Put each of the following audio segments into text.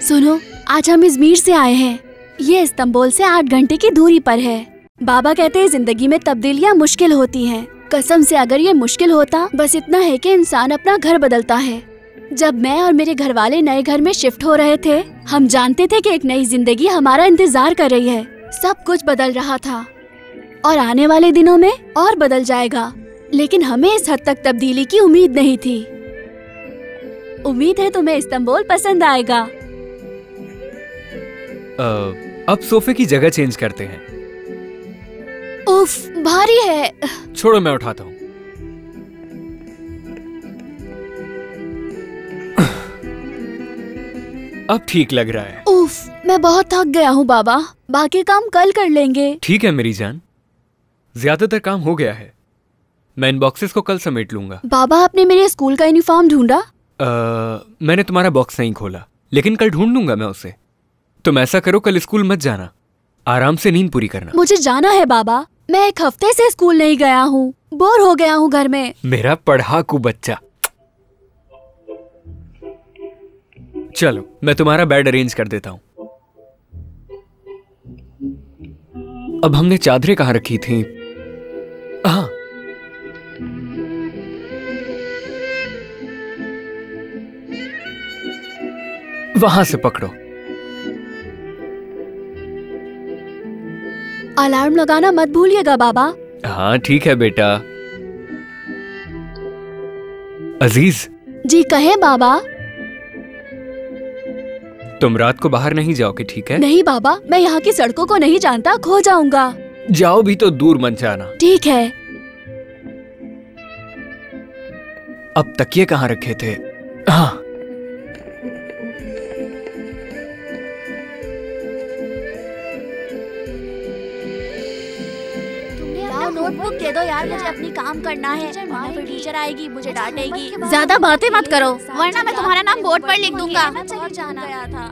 सुनो, आज हम इजमीर से आए हैं। ये इस्तांबुल से 8 घंटे की दूरी पर है। बाबा कहते हैं जिंदगी में तब्दीलियाँ मुश्किल होती हैं। कसम से अगर ये मुश्किल होता, बस इतना है कि इंसान अपना घर बदलता है। जब मैं और मेरे घर वाले नए घर में शिफ्ट हो रहे थे, हम जानते थे कि एक नई जिंदगी हमारा इंतजार कर रही है। सब कुछ बदल रहा था और आने वाले दिनों में और बदल जाएगा, लेकिन हमें इस हद तक तब्दीली की उम्मीद नहीं थी। उम्मीद है तुम्हें इस्तांबुल पसंद आएगा। अब सोफे की जगह चेंज करते हैं। उफ, भारी है। छोड़ो, मैं उठाता हूँ। अब ठीक लग रहा है। उफ, मैं बहुत थक गया हूँ बाबा। बाकी काम कल कर लेंगे। ठीक है मेरी जान, ज्यादातर काम हो गया है। मैं इन बॉक्सेस को कल समेट लूंगा। बाबा, आपने मेरे स्कूल का यूनिफॉर्म ढूंढा? मैंने तुम्हारा बॉक्स नहीं खोला, लेकिन कल ढूंढ लूंगा मैं उसे। तुम ऐसा करो, कल स्कूल मत जाना, आराम से नींद पूरी करना। मुझे जाना है बाबा। मैं 1 हफ्ते से स्कूल नहीं गया हूँ। बोर हो गया हूँ घर में। मेरा पढ़ाकू बच्चा। चलो, मैं तुम्हारा बेड अरेंज कर देता हूँ। अब हमने चादरें कहाँ रखी थी? हाँ, वहां से पकड़ो। अलार्म लगाना मत भूलिएगा बाबा। हाँ ठीक है बेटा। अजीज। जी कहे बाबा। तुम रात को बाहर नहीं जाओगे, ठीक है? नहीं बाबा, मैं यहाँ की सड़कों को नहीं जानता, खो जाऊंगा। जाओ भी तो दूर मत जाना। ठीक है। अब तकिए कहाँ रखे थे? हाँ, नोटबुक दे दो यार, मुझे अपनी काम करना है। फिर टीचर आएगी, मुझे डांटेगी। ज्यादा बातें मत करो, वरना मैं तुम्हारा नाम बोर्ड पर लिख दूंगा। जाना गया था।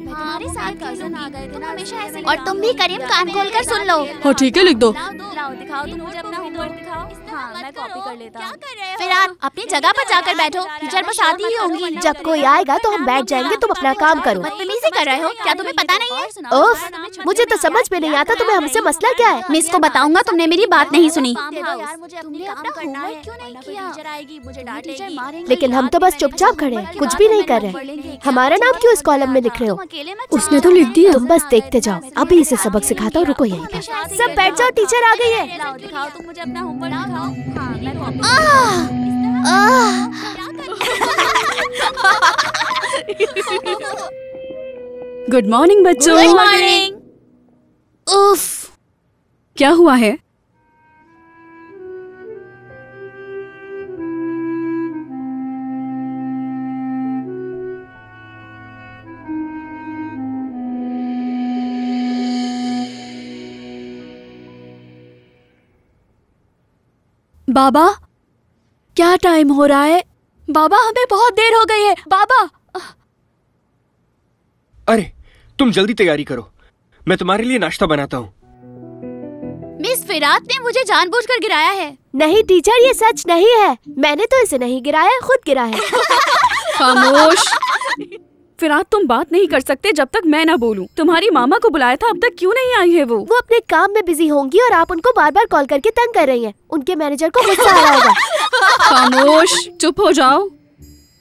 तुम्हारे साथ कजन आ गए थे ना, हमेशा ऐसे। और तुम भी करीम कान खोल कर सुन लो। हाँ ठीक है, लिख दो। लाओ दिखाओ, तुम मुझे अपना होमवर्क दिखाओ। हाँ, मैं कॉपी कर लेता हूँ। फिर आप अपनी जगह पर जाकर बैठो, टीचर बस आती ही होंगी। जब कोई आएगा तो हम बैठ जाएंगे, तुम अपना काम करो। बदतमीजी कर रहे हो, क्या तुम्हें पता नहीं है? उफ, मुझे तो समझ में नहीं आता तुम्हें हमसे मसला क्या है। मिस को बताऊंगा, तुमने मेरी बात नहीं सुनी। लेकिन हम तो बस चुपचाप खड़े हैं, कुछ भी नहीं कर रहे। हमारा नाम क्यों इस कॉलम में लिख रहे हो? उसने तो लिख दिया। तुम बस देखते जाओ, अभी इसे सबक सिखाता हूँ। रुको यहीं पर। सब बैठ जाओ, टीचर आ गई है। दिखाओ, तुम मुझे अपना होमवर्क दिखाओ। हाँ, मैं गुड मॉर्निंग बच्चों। Good morning. उफ, क्या हुआ है? बाबा, क्या टाइम हो रहा है? बाबा, हमें बहुत देर हो गई है। बाबा। अरे तुम जल्दी तैयारी करो, मैं तुम्हारे लिए नाश्ता बनाता हूँ। मिस फिरात ने मुझे जानबूझकर गिराया है। नहीं टीचर, ये सच नहीं है। मैंने तो इसे नहीं गिराया, खुद गिरा है। खामोश। फिरात, तुम बात नहीं कर सकते जब तक मैं ना बोलूं। तुम्हारी मामा को बुलाया था, अब तक क्यों नहीं आई है? वो अपने काम में बिजी होंगी और आप उनको बार बार कॉल करके तंग कर रही हैं। उनके मैनेजर को गुस्सा आ रहा होगा। खामोश, चुप हो जाओ।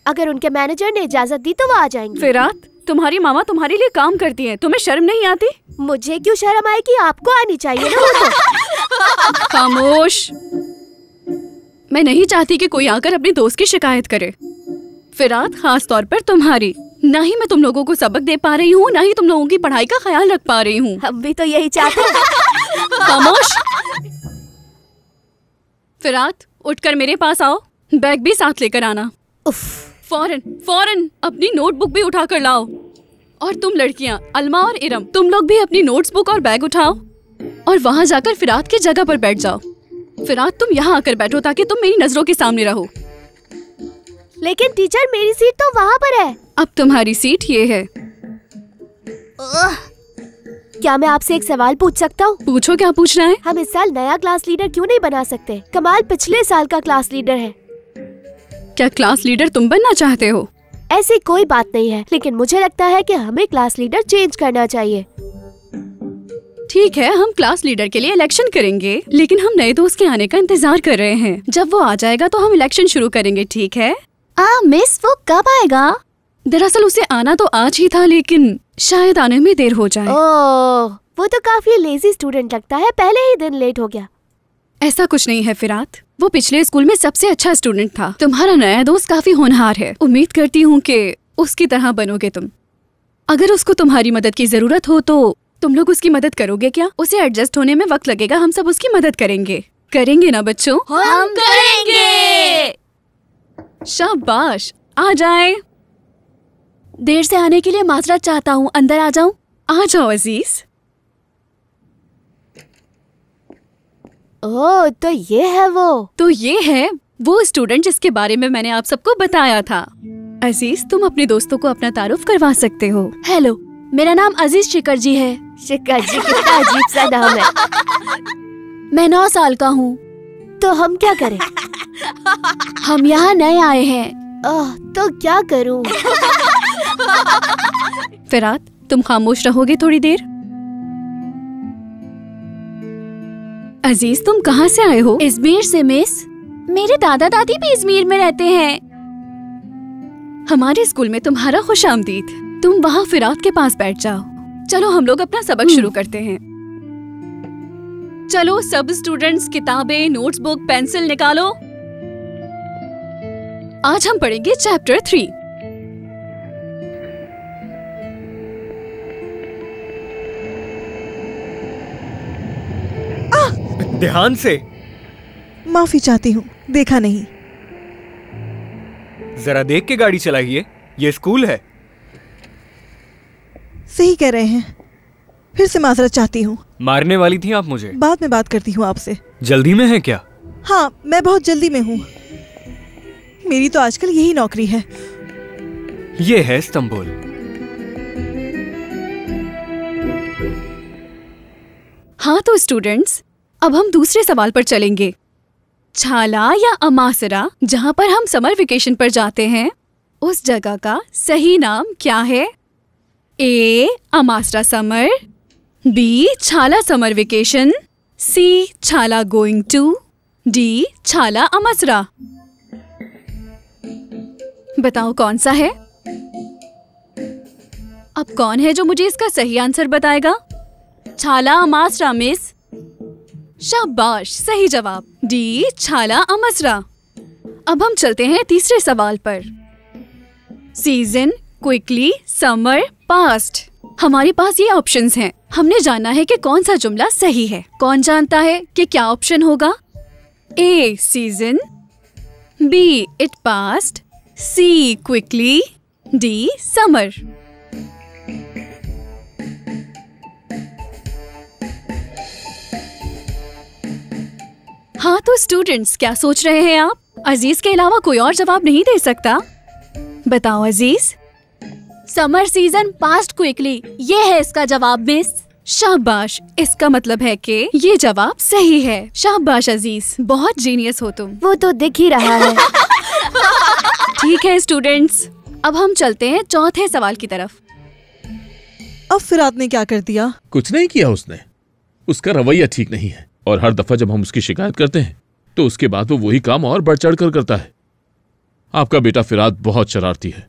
अगर उनके मैनेजर ने इजाजत दी तो वो आ जाएंगे। फिरात, तुम्हारी मामा तुम्हारे लिए काम करती है, तुम्हें शर्म नहीं आती? मुझे क्यों शर्म आएगी? आपको आनी चाहिए ना। वो तो। खामोश। मैं नहीं चाहती कि कोई आकर अपनी दोस्त की शिकायत करे। फिरात, खास तौर पर तुम्हारी। ना ही मैं तुम लोगों को सबक दे पा रही हूँ, ना ही तुम लोगों की पढ़ाई का ख्याल रख पा रही हूँ। हम भी तो यही चाहते हैं। खामोश। फिरात, उठकर मेरे पास आओ। बैग भी साथ लेकर आना। फौरन फौरन अपनी नोटबुक भी उठा कर लाओ। और तुम लड़कियाँ, अल्मा और इरम, तुम लोग भी अपनी नोट्सबुक और बैग उठाओ और वहाँ जाकर फिरात की जगह पर बैठ जाओ। फिरात, तुम यहाँ आकर बैठो ताकि तुम मेरी नजरों के सामने रहो। लेकिन टीचर, मेरी सीट तो वहाँ पर है। अब तुम्हारी सीट ये है। क्या मैं आपसे एक सवाल पूछ सकता हूँ? पूछो, क्या पूछना है? हम इस साल नया क्लास लीडर क्यों नहीं बना सकते? कमाल पिछले साल का क्लास लीडर है। क्या क्लास लीडर तुम बनना चाहते हो? ऐसी कोई बात नहीं है, लेकिन मुझे लगता है कि हमें क्लास लीडर चेंज करना चाहिए। ठीक है, हम क्लास लीडर के लिए इलेक्शन करेंगे, लेकिन हम नए दोस्त के आने का इंतजार कर रहे हैं। जब वो आ जाएगा तो हम इलेक्शन शुरू करेंगे, ठीक है? मिस वो कब आएगा? दरअसल उसे आना तो आज ही था, लेकिन शायद आने में देर हो जाए। ओह, वो तो काफी लेजी स्टूडेंट लगता है, पहले ही दिन लेट हो गया। ऐसा कुछ नहीं है फिरात, वो पिछले स्कूल में सबसे अच्छा स्टूडेंट था। तुम्हारा नया दोस्त काफी होनहार है, उम्मीद करती हूँ कि उसकी तरह बनोगे तुम। अगर उसको तुम्हारी मदद की जरूरत हो तो तुम लोग उसकी मदद करोगे क्या? उसे एडजस्ट होने में वक्त लगेगा, हम सब उसकी मदद करेंगे। करेंगे ना बच्चों? हम करेंगे। शाबाश, आ जाए। देर से आने के लिए माजरत चाहता हूँ, अंदर आ जाऊँ? आ जाओ अजीज। ओह, तो ये है वो। तो ये है वो स्टूडेंट जिसके बारे में मैंने आप सबको बताया था। अजीज, तुम अपने दोस्तों को अपना तारुफ करवा सकते हो। हेलो, मेरा नाम अजीज शिकर जी है। शिकर जी, कितना अजीब सा नाम है। मैं 9 साल का हूँ। तो हम क्या करें? हम यहाँ नए आए हैं। तो क्या करूँ? फिरात, तुम खामोश रहोगे थोड़ी देर? अजीज, तुम कहाँ से आए हो? इजमीर से मिस। मेरे दादा दादी भी इजमीर में रहते हैं। हमारे स्कूल में तुम्हारा खुशामदीद। तुम वहाँ फिरात के पास बैठ जाओ। चलो हम लोग अपना सबक शुरू करते हैं। चलो सब स्टूडेंट्स किताबें, नोट्स बुक, पेंसिल निकालो। आज हम पढ़ेंगे चैप्टर 3। ध्यान से। माफी चाहती हूँ, देखा नहीं। जरा देख के गाड़ी चलाइए, ये स्कूल है। सही कह रहे हैं, फिर से माजरत चाहती हूँ। मारने वाली थी आप मुझे? बाद में बात करती हूँ आपसे। जल्दी में है क्या? हाँ, मैं बहुत जल्दी में हूँ। मेरी तो आजकल यही नौकरी है। ये है इस्तांबुल। हाँ तो स्टूडेंट्स, अब हम दूसरे सवाल पर चलेंगे। छाला या अमासरा, जहाँ पर हम समर वेकेशन पर जाते हैं, उस जगह का सही नाम क्या है? ए. अमासरा समर, बी. छाला समर वेकेशन, सी. छाला गोइंग टू, डी. छाला अमासरा। बताओ कौन सा है? अब कौन है जो मुझे इसका सही आंसर बताएगा? छाला अमासरा मिस। शाबाश, सही जवाब, डी. छाला अमासरा। अब हम चलते हैं तीसरे सवाल पर। Season, quickly, summer, past. हमारे पास ये ऑप्शंस हैं। हमने जाना है कि कौन सा जुमला सही है। कौन जानता है कि क्या ऑप्शन होगा? A. Season, B. It past, C. Quickly, D. Summer. हाँ तो स्टूडेंट्स, क्या सोच रहे हैं आप? अजीज के अलावा कोई और जवाब नहीं दे सकता। बताओ अजीज। समर सीजन पास्ट क्विकली, ये है इसका जवाब मिस। शाबाश, इसका मतलब है कि ये जवाब सही है। शाबाश अजीज, बहुत जीनियस हो तुम। वो तो दिख ही रहा है। ठीक है स्टूडेंट्स, अब हम चलते हैं चौथे सवाल की तरफ। अब फिरात ने क्या कर दिया? कुछ नहीं किया उसने। उसका रवैया ठीक नहीं है और हर दफा जब हम उसकी शिकायत करते हैं तो उसके बाद वो वही काम और बढ़ चढ़ कर करता है। आपका बेटा फिरात बहुत शरारती है।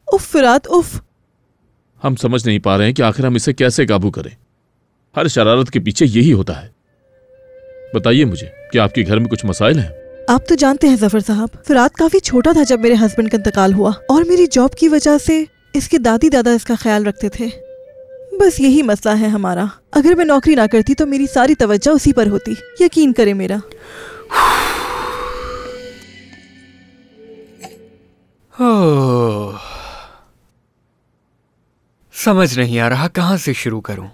उफ फिरात, उफ। हम समझ नहीं पा रहे हैं कि आखिर हम इसे कैसे काबू करें। हर शरारत के पीछे यही होता है। बताइए मुझे, क्या आपके घर में कुछ मसाइल हैं? आप तो जानते हैं जफर साहब, फिरात काफी छोटा था जब मेरे हस्बैंड का इंतकाल हुआ और मेरी जॉब की वजह से इसके दादी दादा इसका ख्याल रखते थे। बस यही मसला है हमारा। अगर मैं नौकरी ना करती तो मेरी सारी तवज्जो उसी पर होती, यकीन करें मेरा। समझ नहीं आ रहा कहां से शुरू करूं।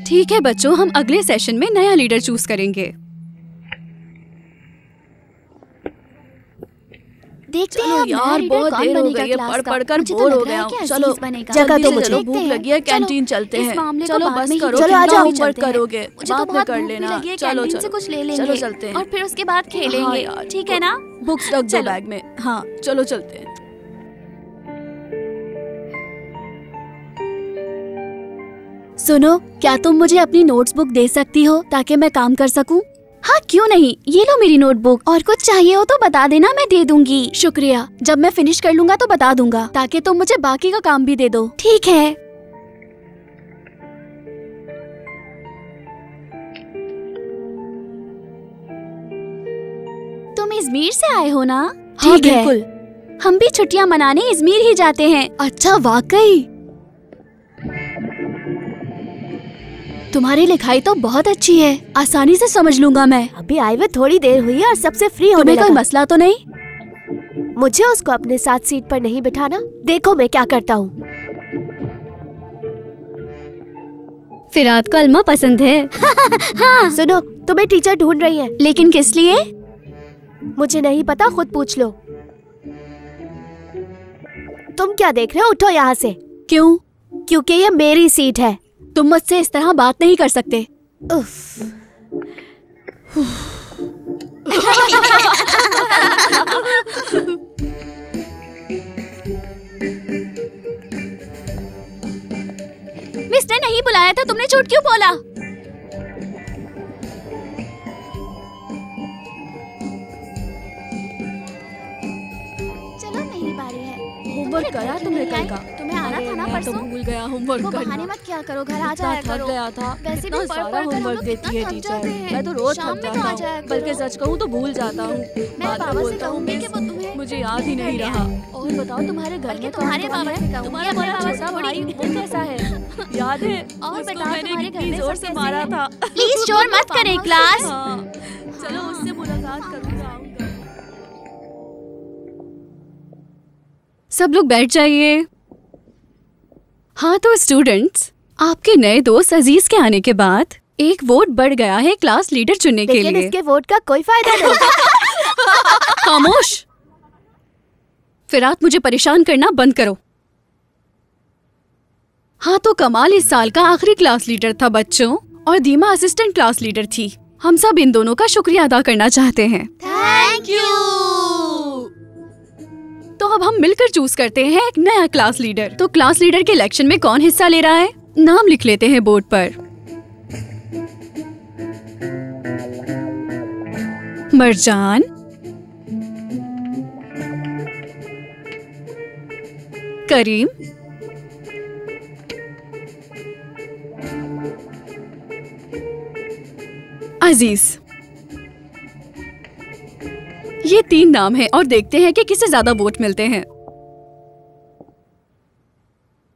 ठीक है बच्चों, हम अगले सेशन में नया लीडर चूज करेंगे। देखते चलो हैं अब यार, नया लीडर बहुत कौन देर हो बनेगा गई है, क्लास पढ़ का। पढ़ कर मुझे तो बोर लग हो रहा गया है हूँ। कि चलो अजीज बनेगा। जगह जल्दी दो से मुझे। चलो, भूख देखते हैं। लगी है, चलो, कैंटीन चलते इस हैं। मामले को चलो बाद बस में ही करो, चलो, आ कितना जाओ। होमवर्क चलते हैं। करोगे, मुझे तो बाद में बहुत कर भूख भी लेना। लगी है, चलो कैंटीन चलो से कुछ ले लेंगे। चलो चलते हैं। और फिर उसके बाद हाँ खेलेंगे। यार, ठीक है ना? बुक्स रख दो चलो। बैग में। हाँ चलो चलते हैं। सुनो, क्या तुम मुझे अपनी नोट्स बुक दे सकती हो ताकि मैं काम कर सकूं? हाँ क्यों नहीं, ये लो मेरी नोटबुक। और कुछ चाहिए हो तो बता देना, मैं दे दूंगी। शुक्रिया। जब मैं फिनिश कर लूंगा तो बता दूंगा, ताकि तुम मुझे बाकी का काम भी दे दो। ठीक है। तुम इजमीर से आए हो ना? हाँ, ठीक है। बिल्कुल। हम भी छुट्टियां मनाने इजमीर ही जाते हैं। अच्छा, वाकई? तुम्हारी लिखाई तो बहुत अच्छी है, आसानी से समझ लूंगा मैं। अभी आए हुए थोड़ी देर हुई है और सबसे फ्री होने तुम्हें कोई लगा। मसला तो नहीं? मुझे उसको अपने साथ सीट पर नहीं बिठाना। देखो मैं क्या करता हूँ। फिरात को अलमा पसंद है। हाँ। सुनो, तुम्हें टीचर ढूंढ रही है। लेकिन किस लिए? मुझे नहीं पता, खुद पूछ लो। तुम क्या देख रहे हो? उठो यहाँ से। क्यों? क्योंकि ये मेरी सीट है। तुम मुझसे इस तरह बात नहीं कर सकते। उफ। मिस्टर नहीं बुलाया था, तुमने झूठ क्यों बोला? चलो मेरी बारी है। होमवर्क करा तुमने कल का? तुम्हें आना था ना मैं तो परसों? भूल गया होमवर्क वो करना। बहाने मत क्या करो, घर आ इतना जाया थक करो। गया था। वैसे भी इतना पढ़ सारा पढ़ कर हम होमवर्क लोग देती है कितना थक टीचर। जाते हैं। मैं तो रोज शाम थक में तो जाता आ जाया हूँ, करो। बल्कि सच कहूँ तो भूल जाता हूँ। बाद बाबा में से बोलता हूँ कहूंगी मिस, कि वो तुम्हें मुझे याद ही नहीं रहा। और बताओ तुम्हारे घर बल्कि में तुम्हारे कौन-कौन बाबा है? से कहूंगी, तुम्हारा अपने बड़ा बाबा से छोटा थोड़ी। भाई वो कैसा है? याद है? और उसको बताओ मैंने तुम्हारे घर कितनी में जोर सब से कैसे मारा हैं? था। प्लीज शोर मत करें क्लास। हाँ, चलो उससे मुलाकात करूंगा, आऊंगा। सब लोग बैठ जाइए। हाँ तो स्टूडेंट्स, आपके नए दोस्त अजीज के आने के बाद एक वोट बढ़ गया है क्लास लीडर चुनने के लेकिन लिए। इसके वोट का कोई फायदा नहीं। खामोश। फिरात, मुझे परेशान करना बंद करो। हाँ तो कमाल इस साल का आखिरी क्लास लीडर था बच्चों, और दीमा असिस्टेंट क्लास लीडर थी। हम सब इन दोनों का शुक्रिया अदा करना चाहते हैं। Thank you. तो अब हम मिलकर चूज करते हैं एक नया क्लास लीडर। तो क्लास लीडर के इलेक्शन में कौन हिस्सा ले रहा है? नाम लिख लेते हैं बोर्ड पर। मरजान, करीम, अजीज। ये 3 नाम हैं और देखते हैं कि किसे ज्यादा वोट मिलते हैं।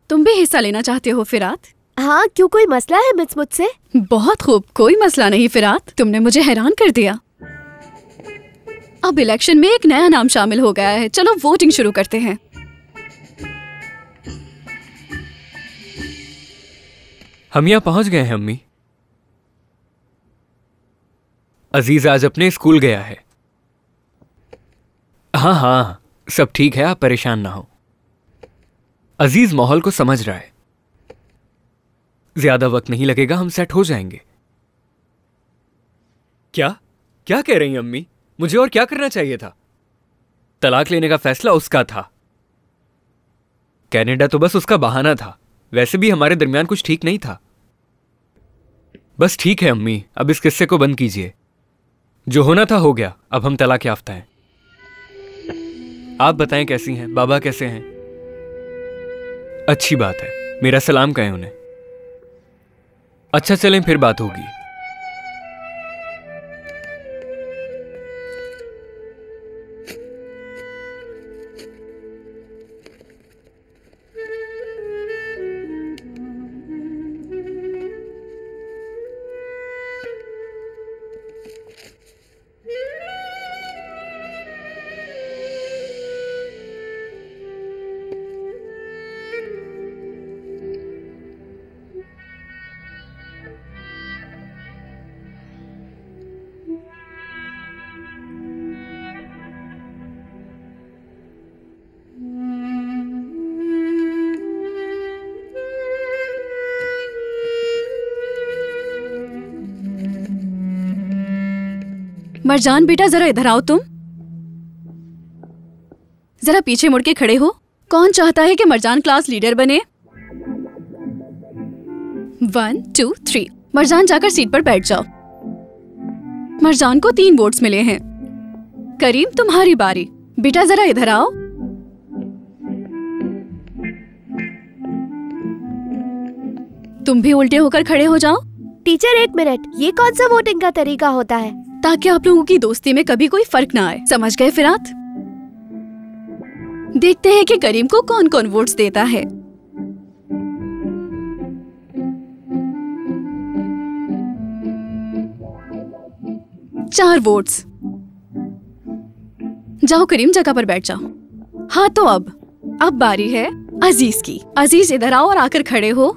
तुम भी हिस्सा लेना चाहते हो फिरात? हाँ, क्यों कोई मसला है मिस मुझसे? बहुत खूब, कोई मसला नहीं फिरात, तुमने मुझे हैरान कर दिया। अब इलेक्शन में एक नया नाम शामिल हो गया है। चलो वोटिंग शुरू करते हैं। हम यहाँ पहुंच गए हैं अम्मी। अजीज आज अपने स्कूल गया है। हाँ हाँ, सब ठीक है, आप परेशान ना हो। अजीज माहौल को समझ रहा है। ज्यादा वक्त नहीं लगेगा, हम सेट हो जाएंगे। क्या क्या कह रही हैं अम्मी? मुझे और क्या करना चाहिए था? तलाक लेने का फैसला उसका था। कनाडा तो बस उसका बहाना था। वैसे भी हमारे दरमियान कुछ ठीक नहीं था। बस ठीक है अम्मी, अब इस किस्से को बंद कीजिए। जो होना था हो गया, अब हम तलाक याफ्ता हैं। आप बताएं कैसी हैं? बाबा कैसे हैं? अच्छी बात है, मेरा सलाम कहें उन्हें। अच्छा चलें, फिर बात होगी। मरजान बेटा जरा इधर आओ तुम। जरा पीछे मुड़ के खड़े हो। कौन चाहता है कि मरजान क्लास लीडर बने? 1 2 3। मरजान जाकर सीट पर बैठ जाओ। मरजान को 3 वोट्स मिले हैं। करीम तुम्हारी बारी। बेटा जरा इधर आओ। तुम भी उल्टे होकर खड़े हो जाओ। टीचर 1 मिनट, ये कौन सा वोटिंग का तरीका होता है? ताकि आप लोगों की दोस्ती में कभी कोई फर्क ना आए। समझ गए फिरात? देखते हैं कि करीम को कौन कौन वोट्स देता है। चार वोट्स। जाओ करीम, जगह पर बैठ जाओ। हाँ तो अब बारी है अजीज की। अजीज इधर आओ और आकर खड़े हो।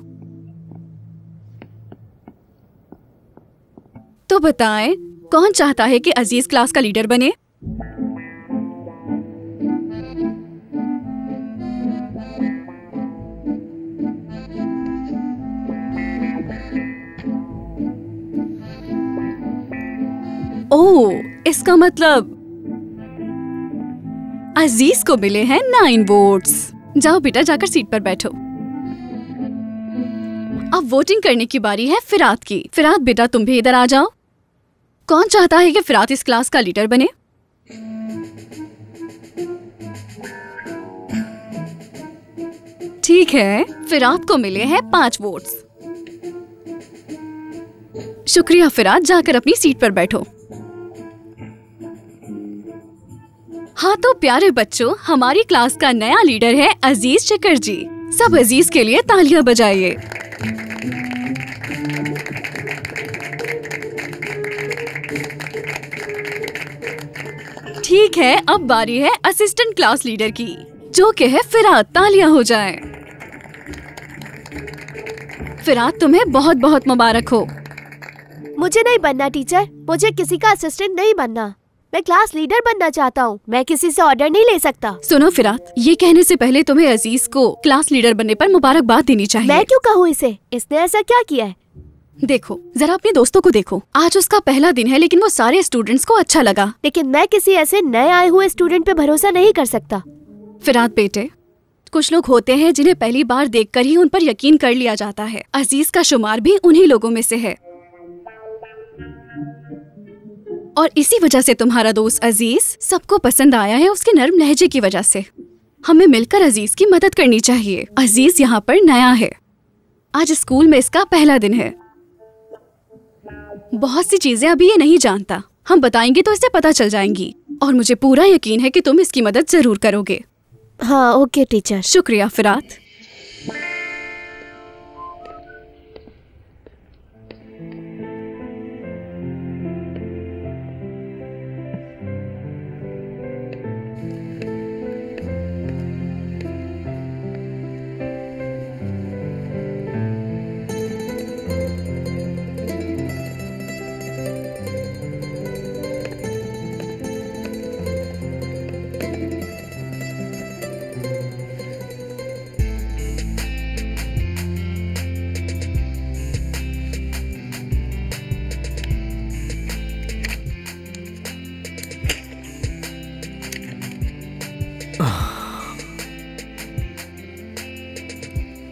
तो बताएं, कौन चाहता है कि अजीज क्लास का लीडर बने? ओह, इसका मतलब अजीज को मिले हैं 9 वोट्स। जाओ बेटा, जाकर सीट पर बैठो। अब वोटिंग करने की बारी है फिरात की। फिरात बेटा, तुम भी इधर आ जाओ। कौन चाहता है कि फिरात इस क्लास का लीडर बने? ठीक है, फिरात को मिले हैं 5 वोट्स। शुक्रिया फिरात, जाकर अपनी सीट पर बैठो। हाँ तो प्यारे बच्चों, हमारी क्लास का नया लीडर है अजीज शिकर जी। सब अजीज के लिए तालियां बजाइए। ठीक है, अब बारी है असिस्टेंट क्लास लीडर की, जो कि है फिरात। तालियां हो जाएं। फिरात, तुम्हें बहुत बहुत मुबारक हो। मुझे नहीं बनना टीचर, मुझे किसी का असिस्टेंट नहीं बनना। मैं क्लास लीडर बनना चाहता हूँ। मैं किसी से ऑर्डर नहीं ले सकता। सुनो फिरात, ये कहने से पहले तुम्हें अजीज को क्लास लीडर बनने पर मुबारकबाद देनी चाहिए। मैं क्यों कहूँ इसे? इसने ऐसा क्या किया है? देखो, जरा अपने दोस्तों को देखो। आज उसका पहला दिन है, लेकिन वो सारे स्टूडेंट्स को अच्छा लगा। लेकिन मैं किसी ऐसे नए आए हुए स्टूडेंट पे भरोसा नहीं कर सकता। फिरात बेटे, कुछ लोग होते हैं जिन्हें पहली बार देखकर ही उन पर यकीन कर लिया जाता है। अजीज का शुमार भी उन्हीं लोगों में से है। और इसी वजह से तुम्हारा दोस्त अजीज सबको पसंद आया है, उसके नर्म लहजे की वजह से। हमें मिलकर अजीज की मदद करनी चाहिए। अजीज यहाँ पर नया है। आज स्कूल में इसका पहला दिन है। बहुत सी चीजें अभी ये नहीं जानता। हम बताएंगे तो इसे पता चल जाएंगी। और मुझे पूरा यकीन है कि तुम इसकी मदद जरूर करोगे। हाँ ओके टीचर। शुक्रिया फिरात।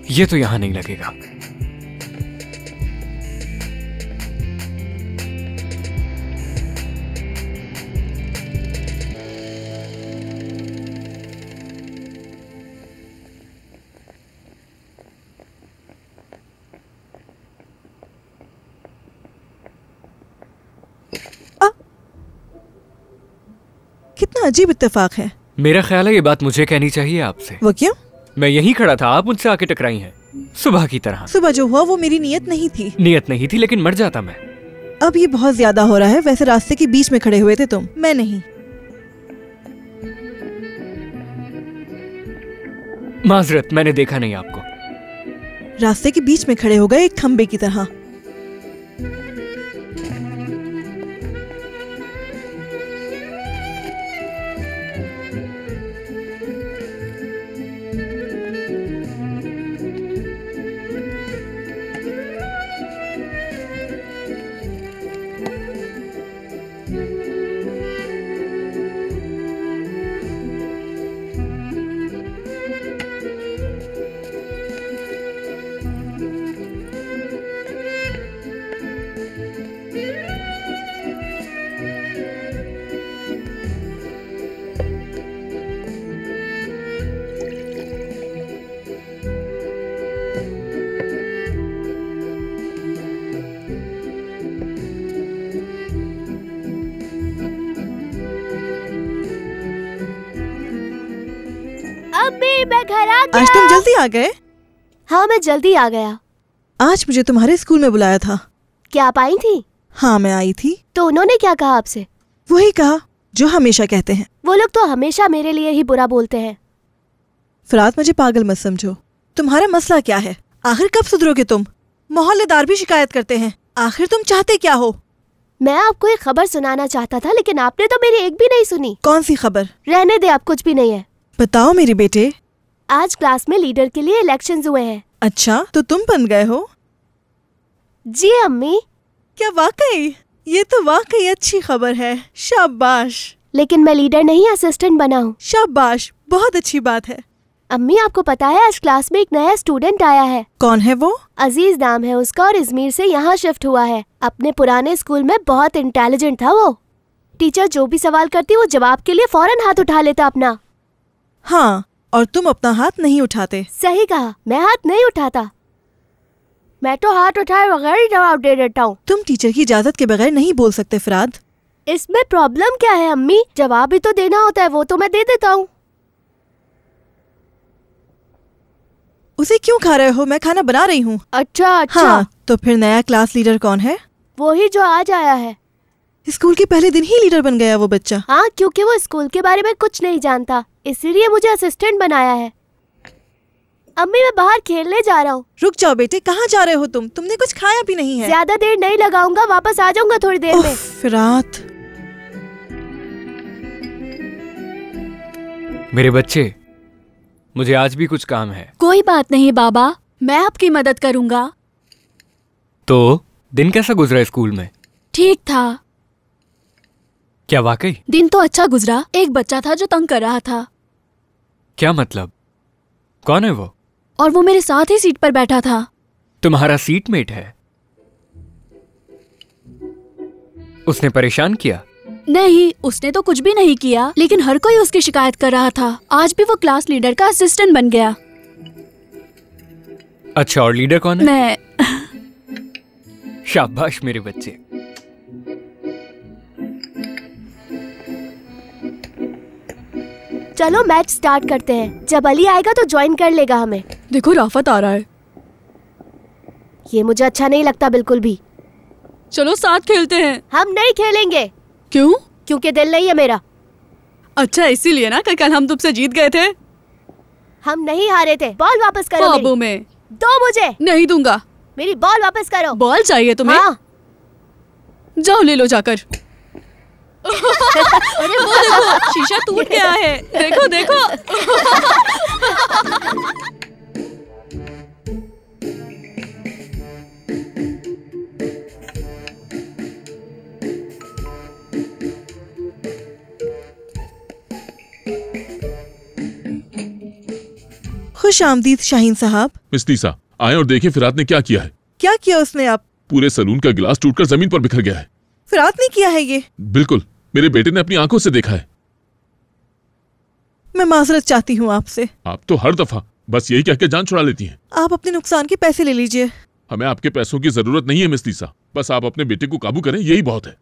ये तो यहां नहीं लगेगा। कितना अजीब इत्तेफाक है। मेरा ख्याल है ये बात मुझे कहनी चाहिए आपसे। वो क्यों? मैं यहीं खड़ा था, आप मुझसे आके टकराई हैं सुबह की तरह। सुबह जो हुआ वो मेरी नीयत नहीं थी। नियत नहीं थी, लेकिन मर जाता मैं। अब ये बहुत ज्यादा हो रहा है। वैसे रास्ते के बीच में खड़े हुए थे तुम, मैं नहीं। माजरत, मैंने देखा नहीं आपको। रास्ते के बीच में खड़े हो गए एक खंबे की तरह। मैं घर आ गया। आज तुम जल्दी आ गए। हाँ, मैं जल्दी आ गया। आज मुझे तुम्हारे स्कूल में बुलाया था। क्या आप आई थी? हाँ, मैं आई थी। तो उन्होंने क्या कहा आपसे? वही कहा जो हमेशा कहते हैं। वो लोग तो हमेशा मेरे लिए ही बुरा बोलते हैं। फरात, मुझे पागल मत समझो। तुम्हारा मसला क्या है? आखिर कब सुधरोगे तुम? मोहल्लेदार भी शिकायत करते हैं। आखिर तुम चाहते क्या हो? मैं आपको एक खबर सुनाना चाहता था, लेकिन आपने तो मेरी एक भी नहीं सुनी। कौन सी खबर? रहने दे, आप कुछ भी नहीं है। बताओ मेरे बेटे। आज क्लास में लीडर के लिए इलेक्शंस हुए हैं। अच्छा, तो तुम बन गए हो? जी अम्मी। क्या वाकई? ये तो वाकई अच्छी खबर है। शाबाश। लेकिन मैं लीडर नहीं, असिस्टेंट बना हूँ। शाबाश, बहुत अच्छी बात है। अम्मी, आपको पता है आज क्लास में एक नया स्टूडेंट आया है। कौन है वो? अजीज नाम है उसका और इजमीर से यहाँ शिफ्ट हुआ है। अपने पुराने स्कूल में बहुत इंटेलिजेंट था वो। टीचर जो भी सवाल करती वो जवाब के लिए फौरन हाथ उठा लेता अपना। हाँ, और तुम अपना हाथ नहीं उठाते। सही कहा, मैं हाथ नहीं उठाता। मैं तो हाथ उठाए बगैर ही जवाब दे देता हूँ। तुम टीचर की इजाजत के बगैर नहीं बोल सकते फराद। इसमें प्रॉब्लम क्या है अम्मी? जवाब भी तो देना होता है, वो तो मैं दे देता हूँ। उसे क्यों खा रहे हो? मैं खाना बना रही हूँ। अच्छा अच्छा। हाँ, तो फिर नया क्लास लीडर कौन है? वही जो आज आया है। स्कूल के पहले दिन ही लीडर बन गया वो बच्चा। हाँ, क्योंकि वो स्कूल के बारे में कुछ नहीं जानता, इसीलिए मुझे असिस्टेंट बनाया है। अम्मी, मैं बाहर खेलने जा रहा हूँ। रुक जाओ बेटे, कहाँ जा रहे हो तुम? तुमने कुछ खाया भी नहीं है। ज्यादा देर नहीं लगाऊंगा, वापस आ जाऊंगा थोड़ी देर में। फिरात। मेरे बच्चे, मुझे आज भी कुछ काम है। कोई बात नहीं बाबा, मैं आपकी मदद करूंगा। तो दिन कैसा गुजरा स्कूल में? ठीक था। क्या वाकई? दिन तो अच्छा गुजरा। एक बच्चा था जो तंग कर रहा था। क्या मतलब? कौन है वो? और वो मेरे साथ ही सीट पर बैठा था। तुम्हारा सीटमेट है? उसने परेशान किया? नहीं, उसने तो कुछ भी नहीं किया, लेकिन हर कोई उसकी शिकायत कर रहा था। आज भी वो क्लास लीडर का असिस्टेंट बन गया। अच्छा, और लीडर कौन है? मैं। शाबाश मेरे बच्चे। चलो मैच स्टार्ट करते हैं। जब अली आएगा तो ज्वाइन कर लेगा हमें। देखो राफत आ रहा है। ये मुझे अच्छा नहीं लगता बिल्कुल भी। चलो साथ खेलते हैं। हम नहीं खेलेंगे। क्यों? क्योंकि दिल नहीं है मेरा। अच्छा, इसीलिए ना कल हम तुमसे जीत गए थे। हम नहीं हारे थे। बॉल वापस करो ख्वाबों मेरी। में। दो मुझे। नहीं दूंगा। मेरी बॉल वापस करो। बॉल चाहिए तुम्हें? हाँ। जाओ ले लो जाकर। अरे वो देखो, शीशा टूट गया है। देखो देखो। खुश आमदीद शाहीन साहब। मिस तीसा, आए और देखें फिरात ने क्या किया है। क्या किया उसने? आप? पूरे सलून का गिलास टूटकर जमीन पर बिखर गया है। फिरात ने किया है ये? बिल्कुल, मेरे बेटे ने अपनी आंखों से देखा है। मैं माजरत चाहती हूँ आपसे। आप तो हर दफा बस यही कहकर जान छुड़ा लेती हैं। आप अपने नुकसान के पैसे ले लीजिए। हमें आपके पैसों की जरूरत नहीं है मिस तीसा। बस आप अपने बेटे को काबू करें, यही बहुत है।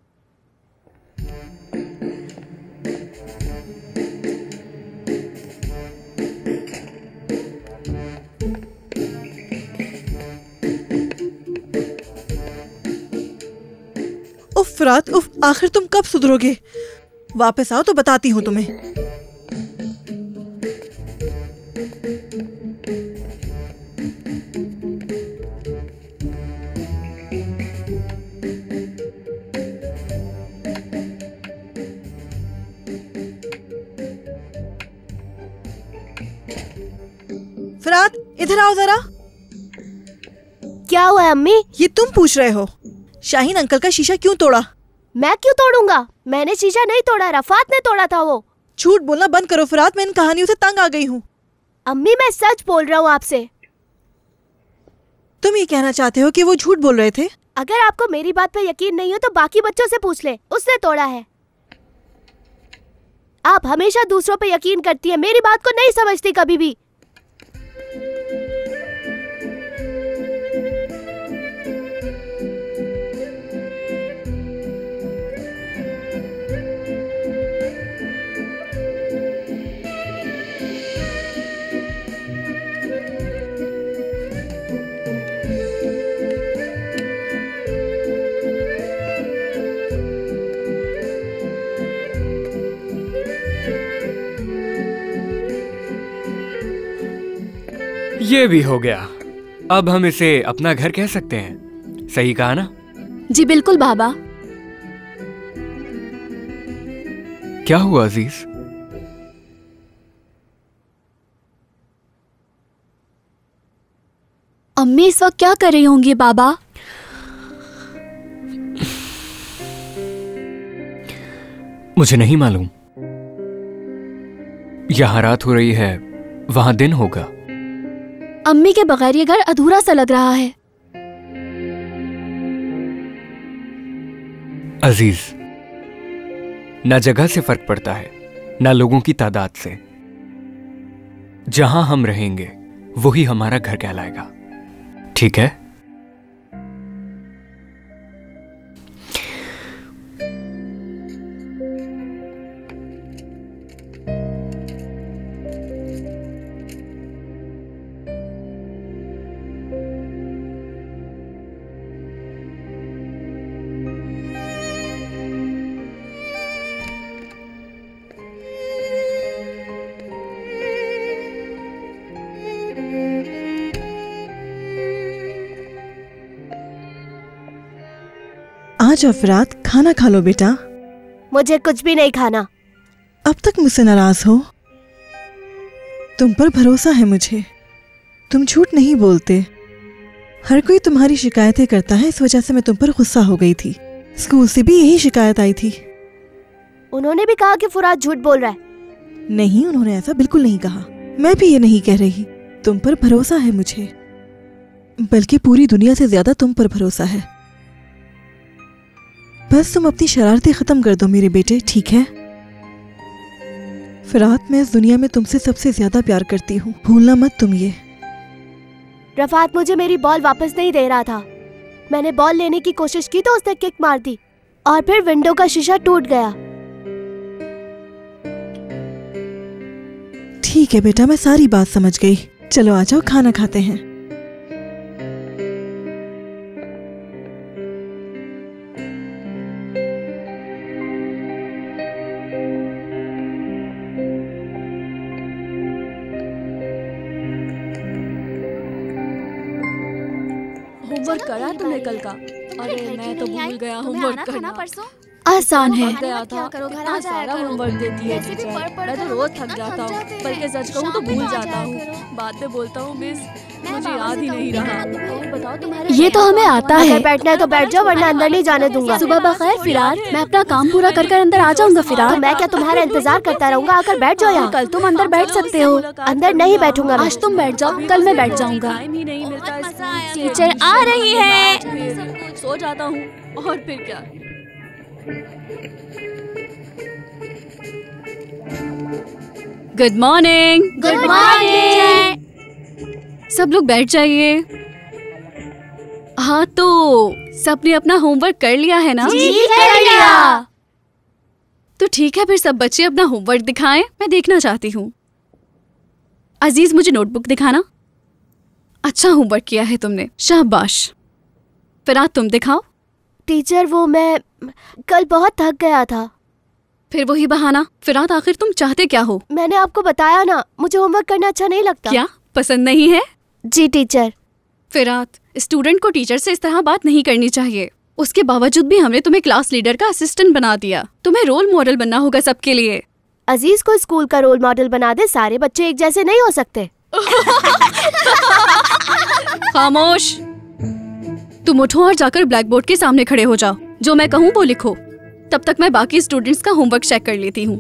उफ फिरात, उफ, आखिर तुम कब सुधरोगे? वापस आओ तो बताती हूँ तुम्हें। फिरात, इधर आओ जरा। क्या हुआ है अम्मी? ये तुम पूछ रहे हो? शाहीन अंकल का शीशा क्यों तोड़ा? मैं क्यों तोड़ूंगा? मैंने शीशा नहीं तोड़ा, रफात ने तोड़ा था वो। झूठ बोलना बंद करो फिरात, मैं इन कहानियों से तंग आ गई हूँ। अम्मी, मैं सच बोल रहा हूँ आपसे। तुम ये कहना चाहते हो कि वो झूठ बोल रहे थे? अगर आपको मेरी बात पे यकीन नहीं हो तो बाकी बच्चों से पूछ ले, उसने तोड़ा है। आप हमेशा दूसरों पे यकीन करती है, मेरी बात को नहीं समझती कभी भी। ये भी हो गया। अब हम इसे अपना घर कह सकते हैं। सही कहा ना? जी बिल्कुल बाबा। क्या हुआ अजीज? अम्मी इस वक्त क्या कर रही होंगी बाबा? मुझे नहीं मालूम। यहाँ रात हो रही है, वहां दिन होगा। अम्मी के बगैर ये घर अधूरा सा लग रहा है। अजीज, ना जगह से फर्क पड़ता है, ना लोगों की तादाद से। जहां हम रहेंगे वही हमारा घर कहलाएगा। ठीक है? आज अफरात खाना खा लो बेटा। मुझे कुछ भी नहीं खाना। अब तक मुझसे नाराज हो? तुम पर भरोसा है मुझे, तुम झूठ नहीं बोलते। हर कोई तुम्हारी शिकायतें करता है, इस वजह से मैं तुम पर गुस्सा हो गई थी। स्कूल से भी यही शिकायत आई थी। उन्होंने भी कहा कि फुरात झूठ बोल रहा है। नहीं, उन्होंने ऐसा बिल्कुल नहीं कहा। मैं भी ये नहीं कह रही। तुम पर भरोसा है मुझे, बल्कि पूरी दुनिया से ज्यादा तुम पर भरोसा है। बस तुम अपनी शरारतें खत्म कर दो मेरे बेटे, ठीक है? फिरात, मैं इस दुनिया में तुमसे सबसे ज्यादा प्यार करती हूँ, भूलना मत तुम ये। रफात मुझे मेरी बॉल वापस नहीं दे रहा था। मैंने बॉल लेने की कोशिश की तो उसने किक मार दी और फिर विंडो का शीशा टूट गया। ठीक है बेटा, मैं सारी बात समझ गई। चलो आ जाओ, खाना खाते हैं। होमवर्क करा तुमने कल का? अरे मैं तो भूल गया होमवर्क करना। परसों आसान है। गया था, इतना सारा होमवर्क देती है टीचर। मैं तो रोज थक जाता हूँ, बल्कि सच कहूँ तो भूल जाता हूँ। बाद में बोलता हूँ मिस मुझे याद ही नहीं रहा। और बताओ तुम्हारे ये तो हमें आता है। अगर बैठना है तो बैठ जाओ, वरना अंदर नहीं जाने दूंगा। सुबह बखैर फिरार, मैं अपना काम पूरा कर अंदर आ जाऊंगा फिरार। तो मैं क्या तुम्हारा इंतजार करता रहूंगा? आकर बैठ जाओ यहाँ। कल तुम अंदर बैठ सकते हो। अंदर नहीं बैठूंगा मैं। आज तुम बैठ जाओ, कल मैं बैठ जाऊंगा। टाइम ही नहीं मिलता। टीचर आ रही है। सो जाता हूँ और फिर क्या। Good morning. Good morning. सब लोग बैठ जाइए। हाँ तो सबने अपना होमवर्क कर लिया है ना? जी कर लिया। तो ठीक है, फिर सब बच्चे अपना होमवर्क दिखाएं, मैं देखना चाहती हूँ। अजीज मुझे नोटबुक दिखाना। अच्छा होमवर्क किया है तुमने, शाबाश। फिरात तुम दिखाओ। टीचर वो मैं कल बहुत थक गया था। फिर वही बहाना। फिरात आखिर तुम चाहते क्या हो? मैंने आपको बताया ना, मुझे होमवर्क करना अच्छा नहीं लगता। क्या पसंद नहीं है? जी टीचर। फिरात, स्टूडेंट को टीचर से इस तरह बात नहीं करनी चाहिए। उसके बावजूद भी हमने तुम्हें क्लास लीडर का असिस्टेंट बना दिया। तुम्हें रोल मॉडल बनना होगा सबके लिए। अजीज को स्कूल का रोल मॉडल बना दे। सारे बच्चे एक जैसे नहीं हो सकते। खामोश। तुम उठो और जाकर ब्लैक बोर्ड के सामने खड़े हो जाओ। जो मैं कहूँ वो लिखो। तब तक मैं बाकी स्टूडेंट्स का होमवर्क चेक कर लेती हूँ।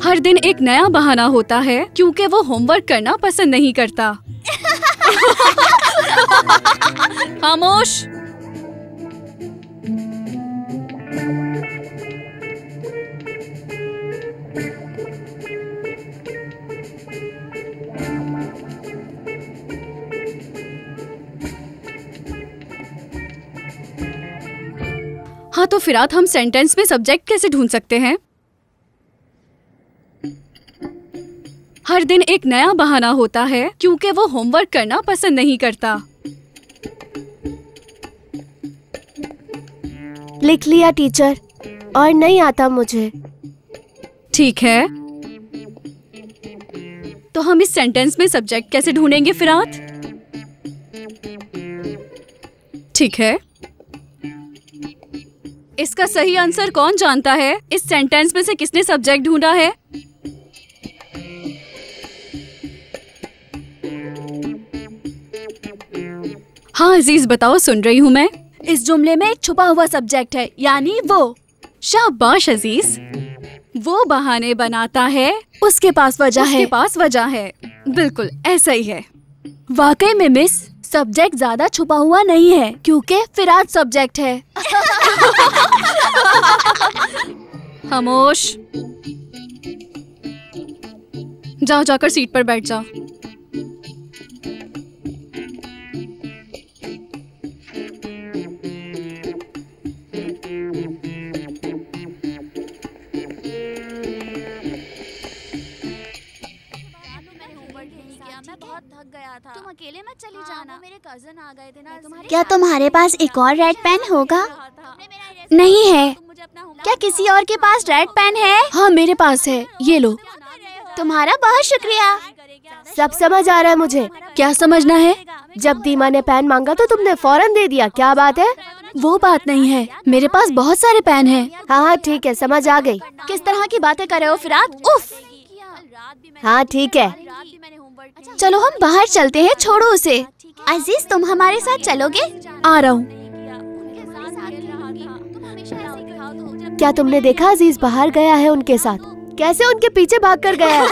हर दिन एक नया बहाना होता है क्योंकि वो होमवर्क करना पसंद नहीं करता। खामोश। हाँ तो फिरात, हम सेंटेंस में सब्जेक्ट कैसे ढूंढ सकते हैं? हर दिन एक नया बहाना होता है क्योंकि वो होमवर्क करना पसंद नहीं करता। लिख लिया टीचर, और नहीं आता मुझे। ठीक है, तो हम इस सेंटेंस में सब्जेक्ट कैसे ढूंढेंगे फिरात? ठीक है, इसका सही आंसर कौन जानता है? इस सेंटेंस में से किसने सब्जेक्ट ढूंढा है? हाँ अजीज बताओ, सुन रही हूँ मैं। इस जुमले में एक छुपा हुआ सब्जेक्ट है, यानी वो। शाबाश अजीज। वो बहाने बनाता है, उसके पास वजह है। उसके पास वजह है। बिल्कुल ऐसा ही है। वाकई में मिस, सब्जेक्ट ज्यादा छुपा हुआ नहीं है क्योंकि फिरात सब्जेक्ट है। खामोश, जाओ जाकर सीट पर बैठ जाओ। तुम अकेले मत चली जाना, मेरे कजन आ गए थे ना। क्या तुम्हारे पास एक और रेड पेन होगा? नहीं है। क्या किसी और के पास रेड पेन है? हाँ मेरे पास है, ये लो। तुम्हारा बहुत शुक्रिया। सब समझ आ रहा है मुझे। क्या समझना है? जब दीमा ने पेन मांगा तो तुमने फौरन दे दिया, क्या बात है? वो बात नहीं है, मेरे पास बहुत सारे पेन हैं। हाँ हाँ ठीक है, समझ आ गई। किस तरह की बातें कर रहे हो फिरात? उफ। हाँ ठीक है, चलो हम बाहर चलते हैं, छोड़ो उसे। अजीज तुम हमारे साथ चलोगे? आ रहा हूँ। क्या तुमने देखा अजीज बाहर गया है उनके साथ? कैसे उनके पीछे भागकर गया है।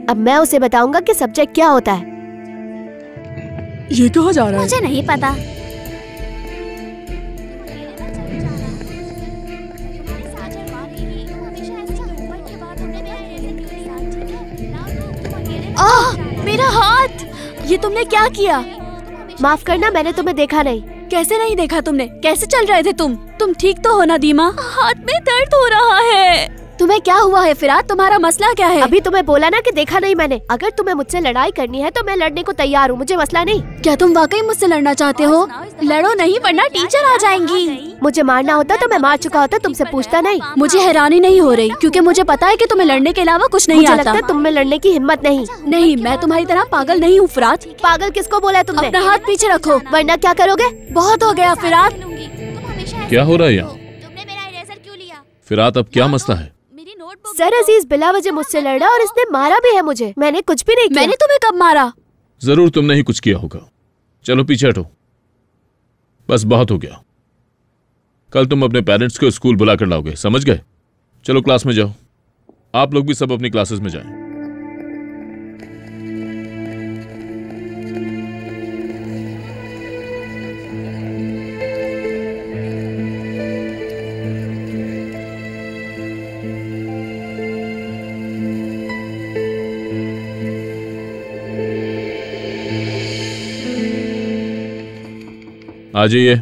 अब मैं उसे बताऊंगा कि सब्जेक्ट क्या होता है। ये कहाँ जा रहा है? मुझे नहीं पता। मेरा हाथ! ये तुमने क्या किया? माफ करना, मैंने तुम्हें देखा नहीं। कैसे नहीं देखा तुमने? कैसे चल रहे थे तुम? ठीक तो हो ना दीमा? हाथ में दर्द हो रहा है। तुम्हें क्या हुआ है फिरात? तुम्हारा मसला क्या है? अभी तुम्हें बोला ना कि देखा नहीं मैंने। अगर तुम्हें मुझसे लड़ाई करनी है तो मैं लड़ने को तैयार हूँ, मुझे मसला नहीं। क्या तुम वाकई मुझसे लड़ना चाहते हो? लड़ो नहीं वरना टीचर आ जाएंगी। मुझे मारना होता तो मैं मार चुका होता, तुमसे पूछता नहीं। मुझे हैरानी नहीं हो रही क्योंकि मुझे पता है कि तुम्हें लड़ने के अलावा कुछ नहीं मुझे आता। लगता है तुम में लड़ने की हिम्मत नहीं। नहीं, मैं तुम्हारी तरह पागल नहीं हूँ फिरात। पागल किसको बोला है तुमने? अपना हाथ पीछे रखो वरना क्या करोगे? बहुत हो गया फिरात। क्या हो रहा है यहाँ? फिरात अब क्या मसला है? सर अजीज बिला वजह मुझसे लड़ा और इसने मारा भी है मुझे। मैंने कुछ भी नहीं किया। मैंने तुम्हें कब मारा? जरूर तुमने ही कुछ किया होगा। चलो पीछे हटो, बस बहुत हो गया। कल तुम अपने पेरेंट्स को स्कूल बुला कर लाओगे, समझ गए? चलो क्लास में जाओ। आप लोग भी सब अपनी क्लासेस में जाएं। आ जाइए।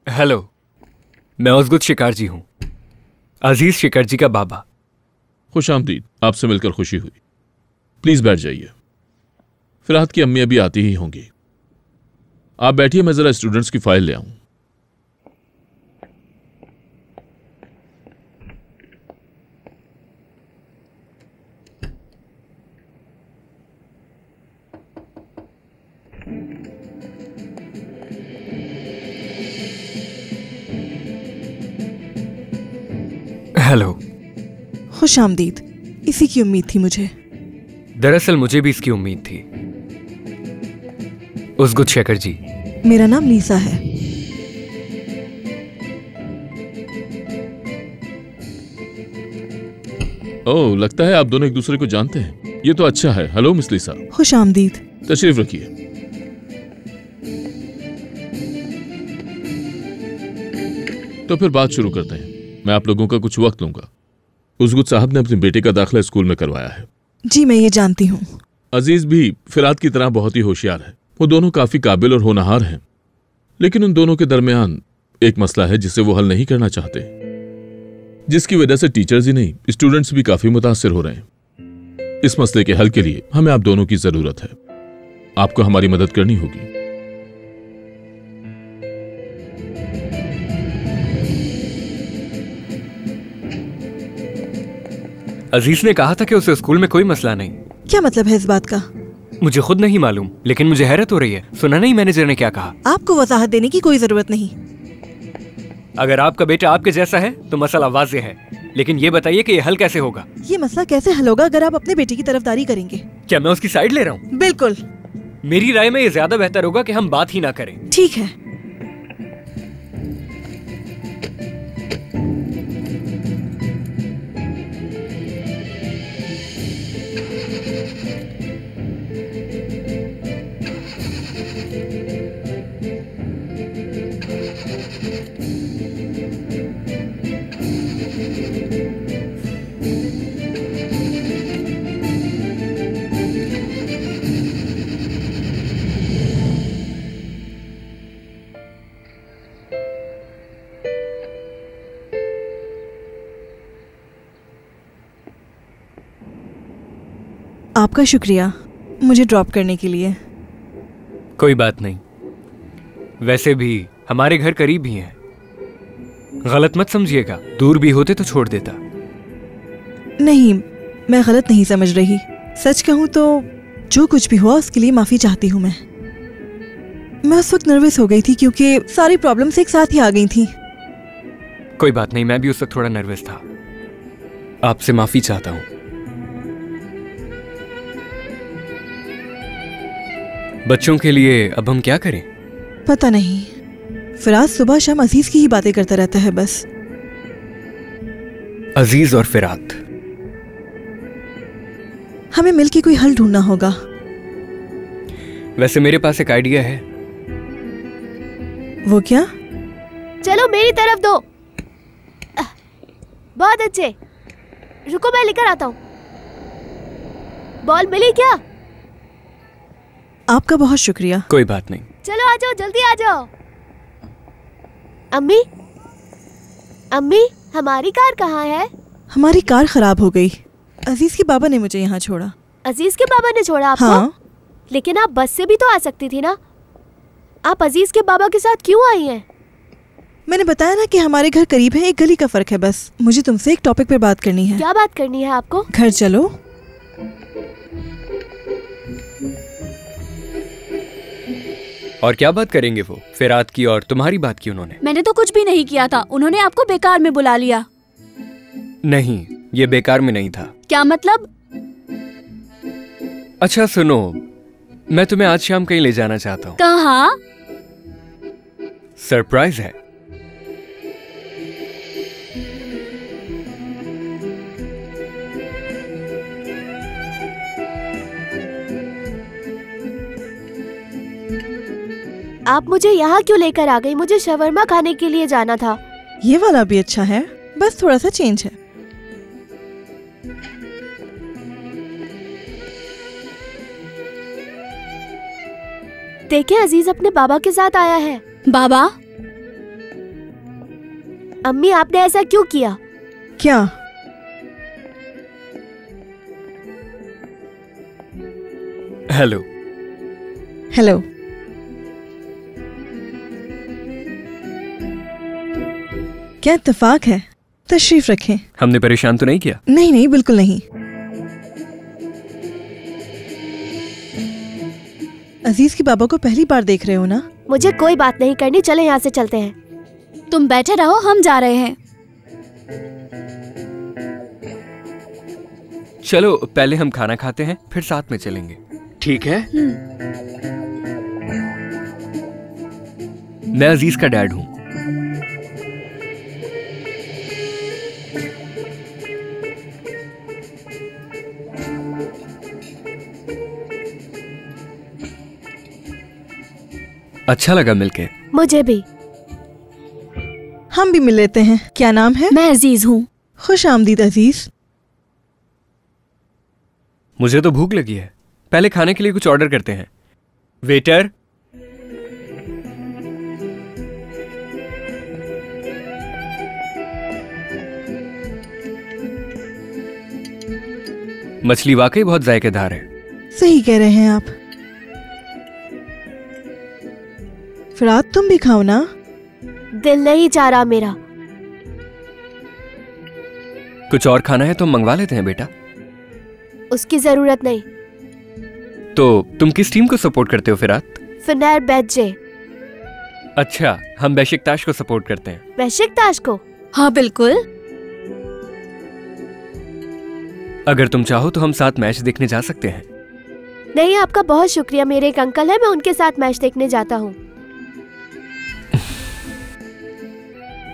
हेलो, मैं उज़गुत शिकारजी हूँ, अजीज शिकारजी का बाबा। खुश आमदीद, आपसे मिलकर खुशी हुई। प्लीज बैठ जाइए। फिरात की अम्मी अभी आती ही होंगी। आप बैठिए, मैं जरा स्टूडेंट्स की फाइल ले आऊं। हेलो। खुश आमदीद। इसी की उम्मीद थी मुझे। दरअसल मुझे भी इसकी उम्मीद थी। उज़गुत शिकारजी। मेरा नाम लीसा है। ओह, लगता है आप दोनों एक दूसरे को जानते हैं। ये तो अच्छा है। Hello miss Lisa. खुश आमदीद। तशरीफ रखिए। तो फिर बात शुरू करते हैं। मैं आप लोगों का कुछ वक्त लूंगा। उज़गुत साहब ने अपने बेटे का दाखिला स्कूल में करवाया है। जी मैं ये जानती हूँ। अजीज भी फिरात की तरह बहुत ही होशियार है। वो दोनों काफी काबिल और होनहार हैं, लेकिन उन दोनों के दरमियान एक मसला है जिसे वो हल नहीं करना चाहते, जिसकी वजह से टीचर्स ही नहीं स्टूडेंट्स भी काफी मुतासिर हो रहे हैं। इस मसले के हल के लिए हमें आप दोनों की जरूरत है। आपको हमारी मदद करनी होगी। अजीज ने कहा था कि उसे स्कूल में कोई मसला नहीं। क्या मतलब है इस बात का? मुझे खुद नहीं मालूम, लेकिन मुझे हैरत हो रही है। सुना नहीं मैनेजर ने क्या कहा? आपको वजाहत देने की कोई जरूरत नहीं। अगर आपका बेटा आपके जैसा है तो मसला वाज़ेह है, लेकिन ये बताइए कि ये हल कैसे होगा? ये मसला कैसे हल होगा अगर आप अपने बेटे की तरफदारी करेंगे? क्या मैं उसकी साइड ले रहा हूँ? बिल्कुल। मेरी राय में ये ज्यादा बेहतर होगा कि हम बात ही ना करें। ठीक है। आपका शुक्रिया मुझे ड्रॉप करने के लिए। कोई बात नहीं, वैसे भी हमारे घर करीब ही हैं। गलत मत समझिएगा, दूर भी होते तो छोड़ देता। नहीं, मैं गलत नहीं समझ रही। सच कहूँ तो जो कुछ भी हुआ उसके लिए माफी चाहती हूँ। मैं उस वक्त नर्वस हो गई थी क्योंकि सारी प्रॉब्लम्स एक साथ ही आ गई थी। कोई बात नहीं, मैं भी उस वक्त थोड़ा नर्वस था। आपसे माफी चाहता हूँ। बच्चों के लिए अब हम क्या करें? पता नहीं, फिराज सुबह शाम अजीज की ही बातें करता रहता है बस। अजीज और फिरात, हमें मिलके कोई हल ढूंढना होगा। वैसे मेरे पास एक आइडिया है। वो क्या? चलो मेरी तरफ दो। बहुत अच्छे, रुको मैं लेकर आता हूँ। बॉल मिली क्या? आपका बहुत शुक्रिया। कोई बात नहीं। चलो आ जाओ, जल्दी आ जाओ। अम्मी, अम्मी, हमारी कार कहाँ है? हमारी कार खराब हो गई। अजीज के बाबा ने मुझे यहाँ छोड़ा। अजीज के बाबा ने छोड़ा आपको? हाँ। लेकिन आप बस से भी तो आ सकती थी ना। आप अजीज के बाबा के साथ क्यों आई हैं? मैंने बताया ना कि हमारे घर करीब है, एक गली का फर्क है बस। मुझे तुमसे एक टॉपिक पर बात करनी है। क्या बात करनी है आपको? घर चलो। और क्या बात करेंगे वो? फिरात की और तुम्हारी बात की उन्होंने? मैंने तो कुछ भी नहीं किया था, उन्होंने आपको बेकार में बुला लिया। नहीं, ये बेकार में नहीं था। क्या मतलब? अच्छा सुनो, मैं तुम्हें आज शाम कहीं ले जाना चाहता हूँ। कहाँ? सरप्राइज है। आप मुझे यहाँ क्यों लेकर आ गई? मुझे शवरमा खाने के लिए जाना था। ये वाला भी अच्छा है, बस थोड़ा सा चेंज है। देखें, अजीज अपने बाबा के साथ आया है। बाबा? अम्मी, आपने ऐसा क्यों किया? क्या? हेलो। हेलो। क्या इत्तेफाक है। तशरीफ रखें। हमने परेशान तो नहीं किया? नहीं नहीं, बिल्कुल नहीं। अजीज के बाबा को पहली बार देख रहे हो ना? मुझे कोई बात नहीं करनी, चले यहाँ से चलते हैं। तुम बैठे रहो, हम जा रहे हैं। चलो पहले हम खाना खाते हैं, फिर साथ में चलेंगे। ठीक है? मैं अजीज का डैड हूँ। अच्छा लगा मिलके। मुझे भी। हम भी मिल लेते हैं। क्या नाम है? मैं अजीज हूँ। खुश आमदीद अजीज। मुझे तो भूख लगी है, पहले खाने के लिए कुछ ऑर्डर करते हैं। वेटर। मछली वाकई बहुत जायकेदार है। सही कह रहे हैं आप। फिरात तुम भी खाओ ना। दिल नहीं चाह रहा मेरा। कुछ और खाना है तो हम मंगवा लेते हैं बेटा। उसकी जरूरत नहीं। तो तुम किस टीम को सपोर्ट करते हो फिरात? फेनेरबahçe। अच्छा, हम बेशिकताश को सपोर्ट करते हैं। बेशिकताश को? हाँ बिल्कुल। अगर तुम चाहो तो हम साथ मैच देखने जा सकते हैं। नहीं, आपका बहुत शुक्रिया। मेरे एक अंकल है, मैं उनके साथ मैच देखने जाता हूँ।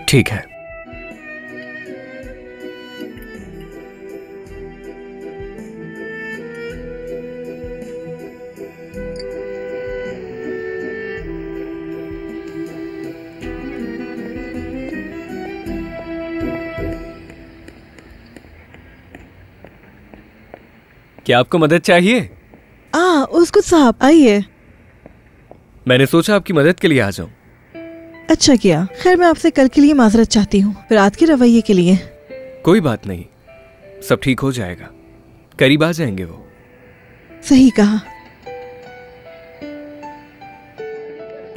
ठीक है। क्या आपको मदद चाहिए? उसको साहब आइए। मैंने सोचा आपकी मदद के लिए आ जाऊं। अच्छा किया। खैर, मैं आपसे कल के लिए माजरत चाहती हूँ, फिरात के रवैये के लिए। कोई बात नहीं, सब ठीक हो जाएगा। करीब आ जाएंगे वो। सही कहा।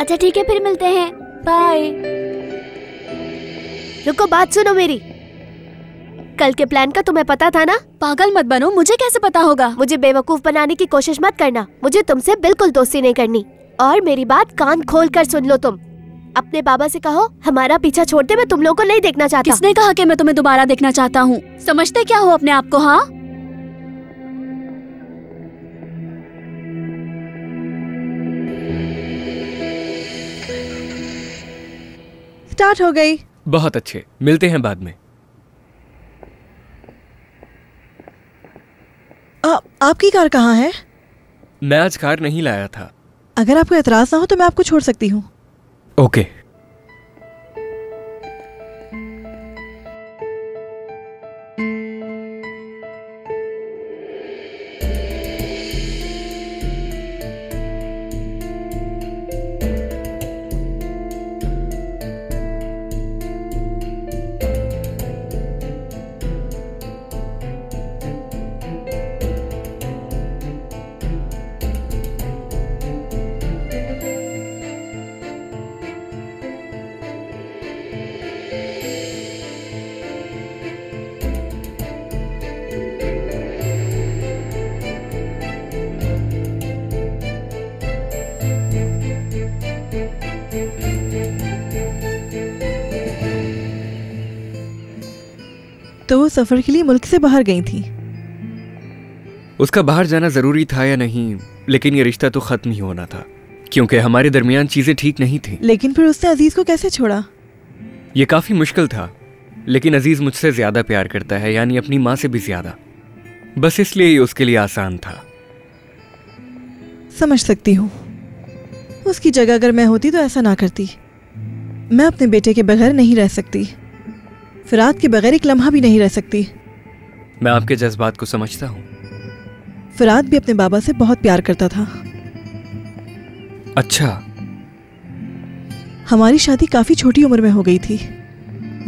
अच्छा ठीक है, फिर मिलते हैं। बाय। रुको, बात सुनो मेरी। कल के प्लान का तुम्हें पता था ना? पागल मत बनो, मुझे कैसे पता होगा? मुझे बेवकूफ बनाने की कोशिश मत करना। मुझे तुमसे बिल्कुल दोस्ती नहीं करनी। और मेरी बात कान खोल कर सुन लो। तुम अपने बाबा से कहो हमारा पीछा छोड़ दे, मैं तुम लोगों को नहीं देखना चाहता। किसने कहा कि मैं तुम्हें दोबारा देखना चाहता हूँ? समझते क्या हो अपने आप को? हाँ, स्टार्ट हो गई। बहुत अच्छे, मिलते हैं बाद में। आपकी कार कहाँ है? मैं आज कार नहीं लाया था। अगर आपको एतराज ना हो तो मैं आपको छोड़ सकती हूँ। ओके। तो वो सफर के लिए मुल्क से बाहर गई थी। उसका बाहर जाना जरूरी था या नहीं, लेकिन ये रिश्ता तो खत्म ही होना था, क्योंकि हमारे दरमियान चीजें ठीक नहीं थी। लेकिन फिर उसने अजीज को कैसे छोड़ा? ये काफी मुश्किल था, लेकिन अजीज मुझसे ज्यादा प्यार करता है, यानी अपनी माँ से भी ज्यादा। बस इसलिए ये उसके लिए आसान था। समझ सकती हूँ। उसकी जगह अगर मैं होती तो ऐसा ना करती। मैं अपने बेटे के बगैर नहीं रह सकती। फिरात के बगैर एक लम्हा भी नहीं रह सकती। मैं आपके जज्बात को समझता हूँ। फिरात भी अपने बाबा से बहुत प्यार करता था। अच्छा। हमारी शादी काफी छोटी उम्र में हो गई थी।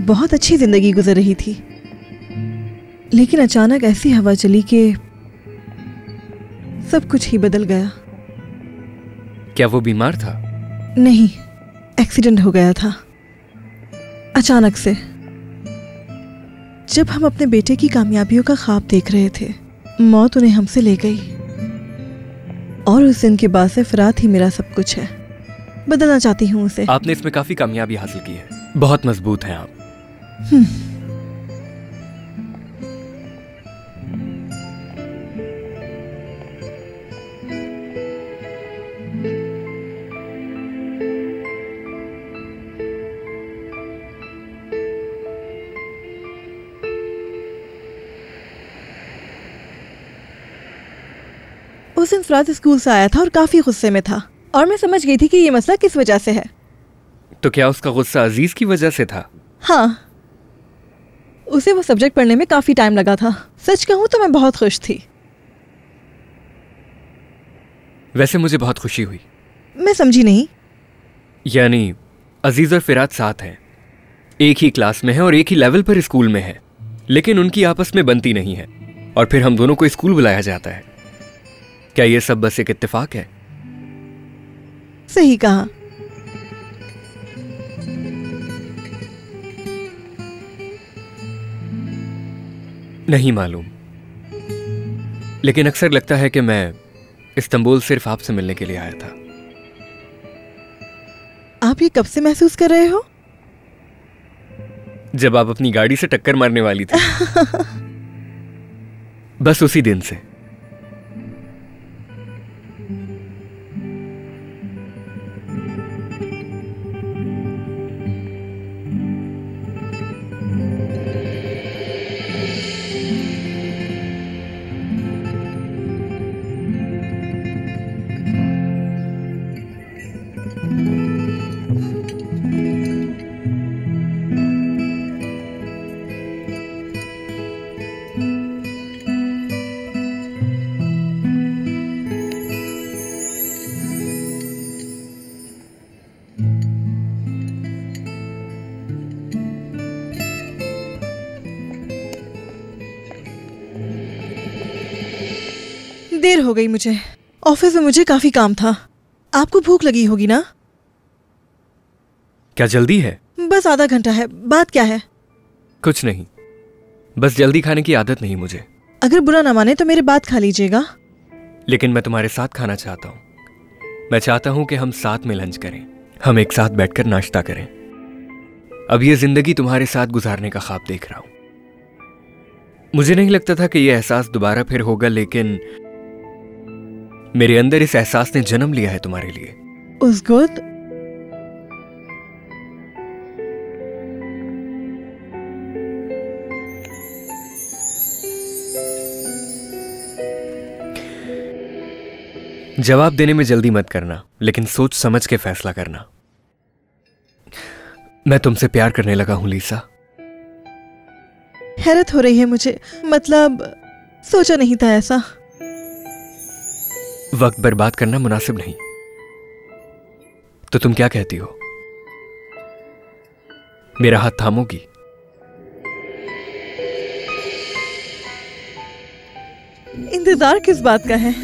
बहुत अच्छी जिंदगी गुजर रही थी, लेकिन अचानक ऐसी हवा चली कि सब कुछ ही बदल गया। क्या वो बीमार था? नहीं, एक्सीडेंट हो गया था अचानक से। जब हम अपने बेटे की कामयाबियों का ख्वाब देख रहे थे, मौत उन्हें हमसे ले गई। और उस दिन के बाद से फिरात ही मेरा सब कुछ है। बदलना चाहती हूँ उसे। आपने इसमें काफी कामयाबी हासिल की है। बहुत मजबूत हैं आप। उस दिन फिरात स्कूल से आया था और काफी गुस्से में था, और मैं समझ गई थी कि ये मसला किस वजह से है। तो क्या उसका गुस्सा अजीज की वजह से था? हाँ, उसे वो सब्जेक्ट पढ़ने में काफी टाइम लगा था। सच कहूँ तो मैं बहुत खुश थी। वैसे मुझे बहुत खुशी हुई। मैं समझी नहीं। यानी अजीज और फिरात साथ हैं, एक ही क्लास में हैं और एक ही लेवल पर स्कूल में हैं, लेकिन उनकी आपस में बनती नहीं है, और फिर हम दोनों को स्कूल बुलाया जाता है। क्या ये सब बस एक इत्तेफाक है? सही कहा। नहीं मालूम, लेकिन अक्सर लगता है कि मैं इस्तांबुल सिर्फ आपसे मिलने के लिए आया था। आप ये कब से महसूस कर रहे हो? जब आप अपनी गाड़ी से टक्कर मारने वाली थी। बस उसी दिन से। देर हो गई मुझे। ऑफिस में मुझे काफी काम था। आपको भूख लगी होगी ना? क्या जल्दी है? बस आधा घंटा है। बात क्या है? कुछ नहीं, बस जल्दी खाने की आदत नहीं मुझे। अगर बुरा ना माने तो मेरे बात खा लीजिएगा। लेकिन मैं तुम्हारे साथ खाना चाहता हूँ। मैं चाहता हूँ कि हम साथ में लंच करें, हम एक साथ बैठकर नाश्ता करें। अब ये जिंदगी तुम्हारे साथ गुजारने का ख्वाब देख रहा हूं। मुझे नहीं लगता था कि यह एहसास दोबारा फिर होगा, लेकिन मेरे अंदर इस एहसास ने जन्म लिया है तुम्हारे लिए। उस गुड जवाब देने में जल्दी मत करना, लेकिन सोच समझ के फैसला करना। मैं तुमसे प्यार करने लगा हूं लीसा। हैरत हो रही है मुझे, मतलब सोचा नहीं था ऐसा। वक्त बर्बाद करना मुनासिब नहीं। तो तुम क्या कहती हो? मेरा हाथ थामोगी? इंतजार किस बात का है?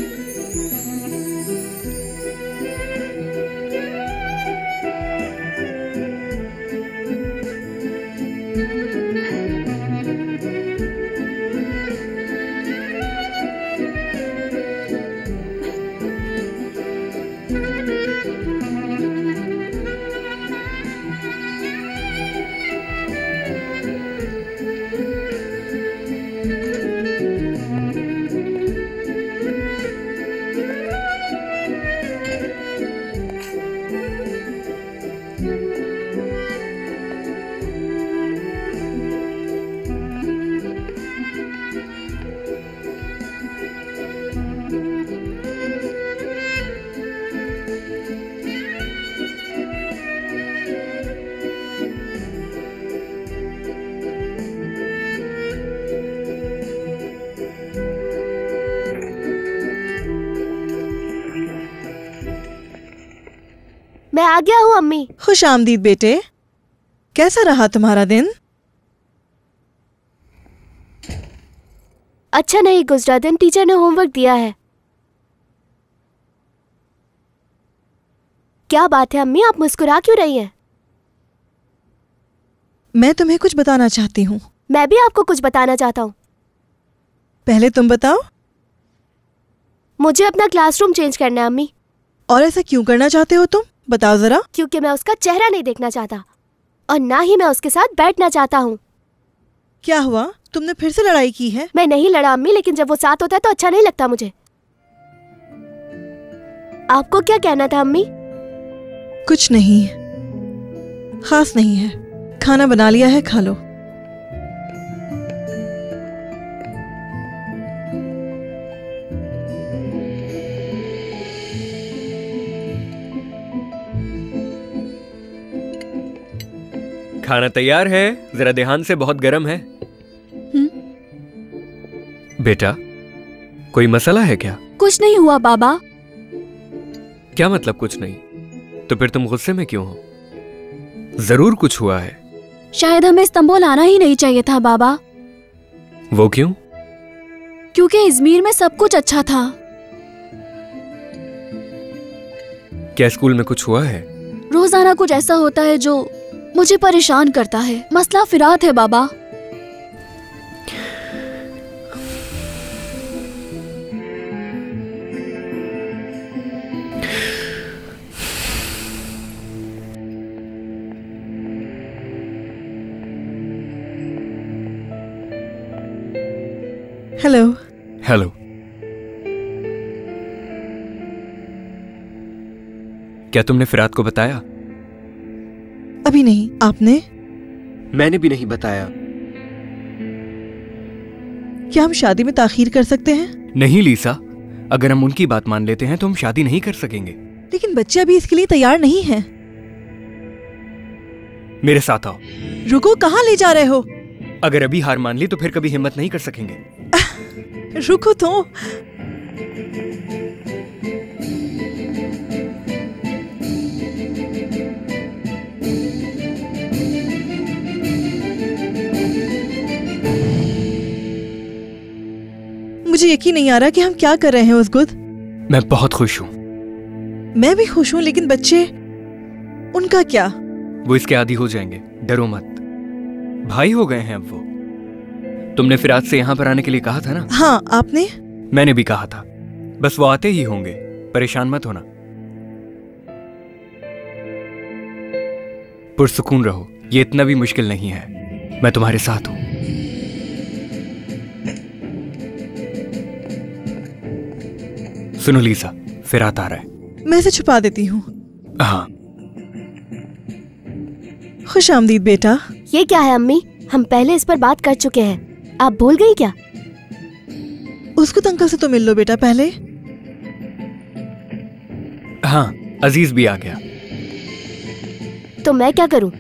मैं आ गया हूँ अम्मी। खुश आमदीद बेटे। कैसा रहा तुम्हारा दिन? अच्छा नहीं गुजरा दिन, टीचर ने होमवर्क दिया है। क्या बात है अम्मी, आप मुस्कुरा क्यों रही हैं? मैं तुम्हें कुछ बताना चाहती हूँ। मैं भी आपको कुछ बताना चाहता हूँ। पहले तुम बताओ। मुझे अपना क्लासरूम चेंज करना है अम्मी। और ऐसा क्यों करना चाहते हो तुम? बताओ जरा। क्योंकि मैं उसका चेहरा नहीं देखना चाहता और ना ही मैं उसके साथ बैठना चाहता हूँ। क्या हुआ? तुमने फिर से लड़ाई की है? मैं नहीं लड़ा अम्मी, लेकिन जब वो साथ होता है तो अच्छा नहीं लगता मुझे। आपको क्या कहना था अम्मी? कुछ नहीं, खास नहीं है। खाना बना लिया है, खा लो। खाना तैयार है, जरा ध्यान से, बहुत गर्म है। बेटा, कोई मसला है क्या? कुछ नहीं हुआ बाबा। क्या मतलब कुछ नहीं? तो फिर तुम गुस्से में क्यों हो? जरूर कुछ हुआ है। शायद हमें इस्तांबुल आना ही नहीं चाहिए था बाबा। वो क्यों? क्योंकि इजमीर में सब कुछ अच्छा था। क्या स्कूल में कुछ हुआ है? रोजाना कुछ ऐसा होता है जो मुझे परेशान करता है। मसला फिरात है बाबा। हेलो। हेलो। क्या तुमने फिरात को बताया? अभी नहीं। आपने? मैंने भी नहीं बताया। क्या हम शादी में ताखीर कर सकते हैं? नहीं लीसा, अगर हम उनकी बात मान लेते हैं तो हम शादी नहीं कर सकेंगे। लेकिन बच्चे अभी इसके लिए तैयार नहीं हैं। मेरे साथ आओ। रुको, कहाँ ले जा रहे हो? अगर अभी हार मान ली तो फिर कभी हिम्मत नहीं कर सकेंगे। रुको तो। मुझे यकीन नहीं आ रहा कि हम क्या कर रहे हैं उसगुद। मैं बहुत खुश हूँ। मैं भी खुश हूँ, लेकिन बच्चे, उनका क्या? वो इसके आदी हो जाएंगे, डरो मत। भाई हो गए हैं अब वो। तुमने फिरात से यहाँ पर आने के लिए कहा था ना? हाँ, आपने? मैंने भी कहा था। बस वो आते ही होंगे, परेशान मत होना। पुरसुकून रहो, ये इतना भी मुश्किल नहीं है। मैं तुम्हारे साथ हूं। सुनो लीसा, फिरात आ रहा है। मैं इसे छुपा देती हूँ। हाँ। खुश आमदीद बेटा। ये क्या है अम्मी? हम पहले इस पर बात कर चुके हैं, आप भूल गई क्या? उसको अंकल से तो मिल लो बेटा पहले। हाँ, अजीज भी आ गया। तो मैं क्या करूं?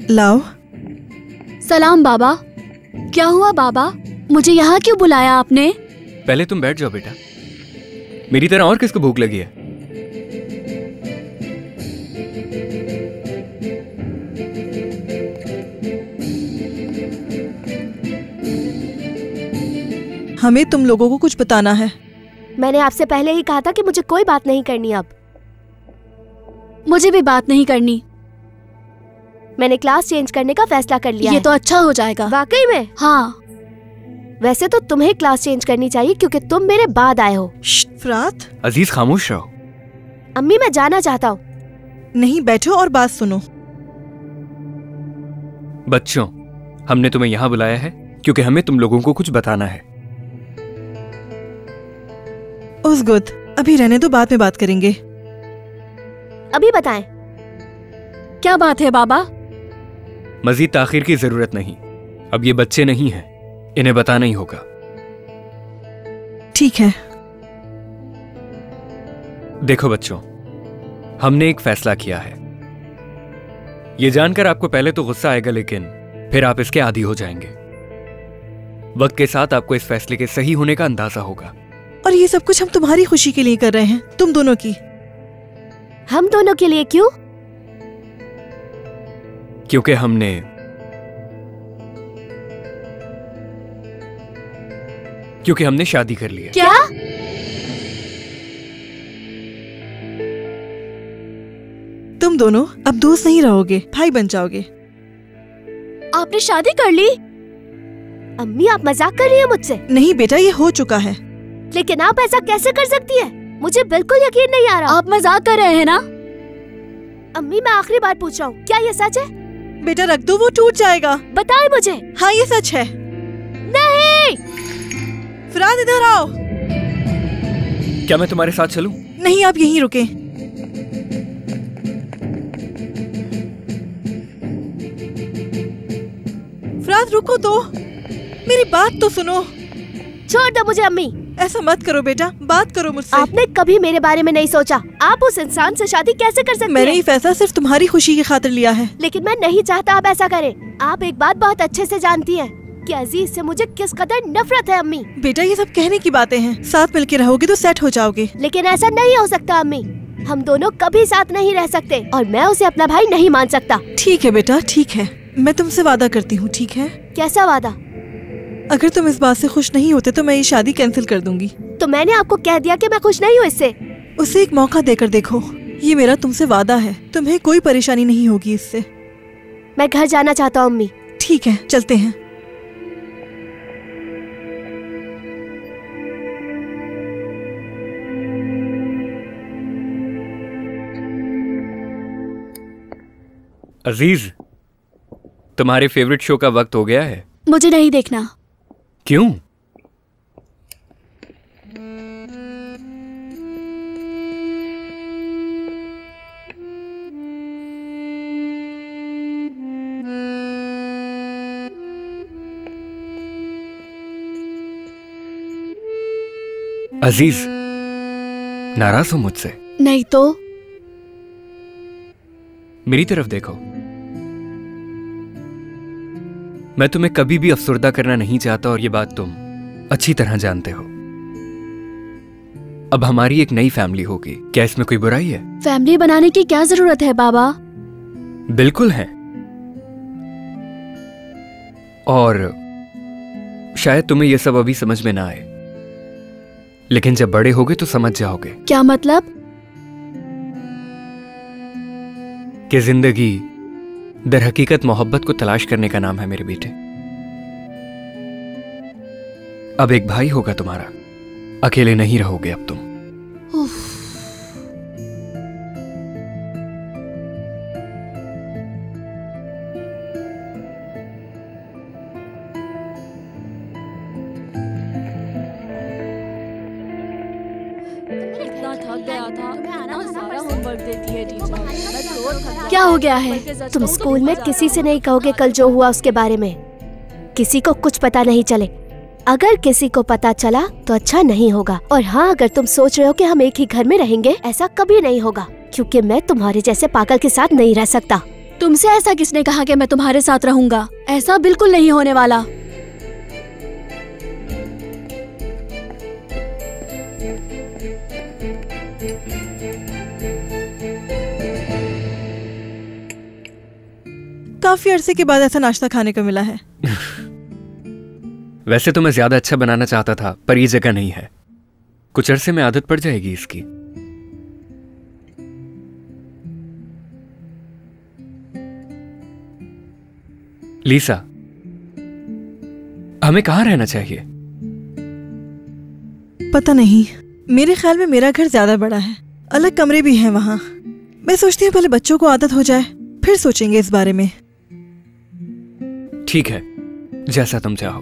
लाओ। सलाम बाबा। क्या हुआ बाबा, मुझे यहाँ क्यों बुलाया आपने? पहले तुम बैठ जाओ बेटा। मेरी तरह और किसको भूख लगी है? हमें तुम लोगों को कुछ बताना है। मैंने आपसे पहले ही कहा था कि मुझे कोई बात नहीं करनी। अब मुझे भी बात नहीं करनी। मैंने क्लास चेंज करने का फैसला कर लिया ये है। तो अच्छा हो जाएगा। वाकई में? हाँ। वैसे तो तुम्हें क्लास चेंज करनी चाहिए क्योंकि तुम मेरे बाद आए हो। फिरात। अजीज खामोश रहो। अम्मी मैं जाना चाहता हूँ। नहीं, बैठो और बात सुनो। बच्चों, हमने तुम्हें यहाँ बुलाया है क्योंकि हमें तुम लोगों को कुछ बताना है। उसगुद, अभी रहने दो, बाद में बात करेंगे। अभी बताएं। क्या बात है बाबा? मजीद ताखीर की जरूरत नहीं। अब ये बच्चे नहीं हैं, इन्हें बताना ही होगा। ठीक है। देखो बच्चों, हमने एक फैसला किया है। ये जानकर आपको पहले तो गुस्सा आएगा, लेकिन फिर आप इसके आदी हो जाएंगे। वक्त के साथ आपको इस फैसले के सही होने का अंदाजा होगा। और ये सब कुछ हम तुम्हारी खुशी के लिए कर रहे हैं, तुम दोनों की। हम दोनों के लिए क्यों? क्योंकि हमने शादी कर ली है। क्या? तुम दोनों अब दोस्त नहीं रहोगे, भाई बन जाओगे। आपने शादी कर ली? अम्मी आप मजाक कर रही हैं मुझसे? नहीं बेटा, ये हो चुका है। लेकिन आप ऐसा कैसे कर सकती हैं? मुझे बिल्कुल यकीन नहीं आ रहा। आप मजाक कर रहे हैं ना? अम्मी मैं आखिरी बार पूछ रहा हूँ, क्या ये सच है? बेटा रख दो, वो टूट जाएगा। बताएं मुझे। हाँ, ये सच है। नहीं। फिरात इधर आओ। क्या मैं तुम्हारे साथ चलूं? नहीं, आप यहीं रुके। फिरात रुको तो, मेरी बात तो सुनो। छोड़ दो मुझे अम्मी। ऐसा मत करो बेटा, बात करो मुझसे। आपने कभी मेरे बारे में नहीं सोचा। आप उस इंसान से शादी कैसे कर सकती मैंने हैं? ये फैसला सिर्फ तुम्हारी खुशी की खातिर लिया है। लेकिन मैं नहीं चाहता आप ऐसा करें। आप एक बात बहुत अच्छे से जानती हैं कि अजीज से मुझे किस कदर नफरत है अम्मी। बेटा ये सब कहने की बातें हैं, साथ मिलके रहोगे तो सेट हो जाओगे। लेकिन ऐसा नहीं हो सकता अम्मी। हम दोनों कभी साथ नहीं रह सकते और मैं उसे अपना भाई नहीं मान सकता। ठीक है बेटा, ठीक है, मैं तुमसे वादा करती हूँ। ठीक है? कैसा वादा? अगर तुम इस बात से खुश नहीं होते तो मैं ये शादी कैंसिल कर दूंगी। तो मैंने आपको कह दिया कि मैं खुश नहीं हूँ इससे। उसे एक मौका देकर देखो, ये मेरा तुमसे वादा है। तुम्हें कोई परेशानी नहीं होगी इससे। मैं घर जाना चाहता हूँ अम्मी। ठीक है, चलते हैं। अजीज, तुम्हारे फेवरेट शो का वक्त हो गया है। मुझे नहीं देखना। क्यों? अजीज, नाराज हो मुझसे? नहीं तो। मेरी तरफ देखो। मैं तुम्हें कभी भी अफसुर्दा करना नहीं चाहता और ये बात तुम अच्छी तरह जानते हो। अब हमारी एक नई फैमिली होगी, क्या इसमें कोई बुराई है? फैमिली बनाने की क्या जरूरत है बाबा? बिल्कुल है। और शायद तुम्हें यह सब अभी समझ में ना आए, लेकिन जब बड़े होगे तो समझ जाओगे। क्या मतलब? कि जिंदगी दर हकीकत मोहब्बत को तलाश करने का नाम है मेरे बेटे। अब एक भाई होगा तुम्हारा, अकेले नहीं रहोगे अब तुम। क्या हो गया है? तुम स्कूल में किसी से नहीं कहोगे कल जो हुआ उसके बारे में। किसी को कुछ पता नहीं चले। अगर किसी को पता चला तो अच्छा नहीं होगा। और हाँ, अगर तुम सोच रहे हो कि हम एक ही घर में रहेंगे, ऐसा कभी नहीं होगा, क्योंकि मैं तुम्हारे जैसे पागल के साथ नहीं रह सकता। तुमसे ऐसा किसने कहा कि मैं तुम्हारे साथ रहूंगा? ऐसा बिल्कुल नहीं होने वाला। काफी अरसे के बाद ऐसा नाश्ता खाने को मिला है। वैसे तो मैं ज्यादा अच्छा बनाना चाहता था, पर ये जगह नहीं है। कुछ अरसे में आदत पड़ जाएगी इसकी। लीसा, हमें कहाँ रहना चाहिए? पता नहीं, मेरे ख्याल में मेरा घर ज्यादा बड़ा है, अलग कमरे भी हैं वहाँ। मैं सोचती हूँ पहले बच्चों को आदत हो जाए, फिर सोचेंगे इस बारे में। ठीक है, जैसा तुम चाहो।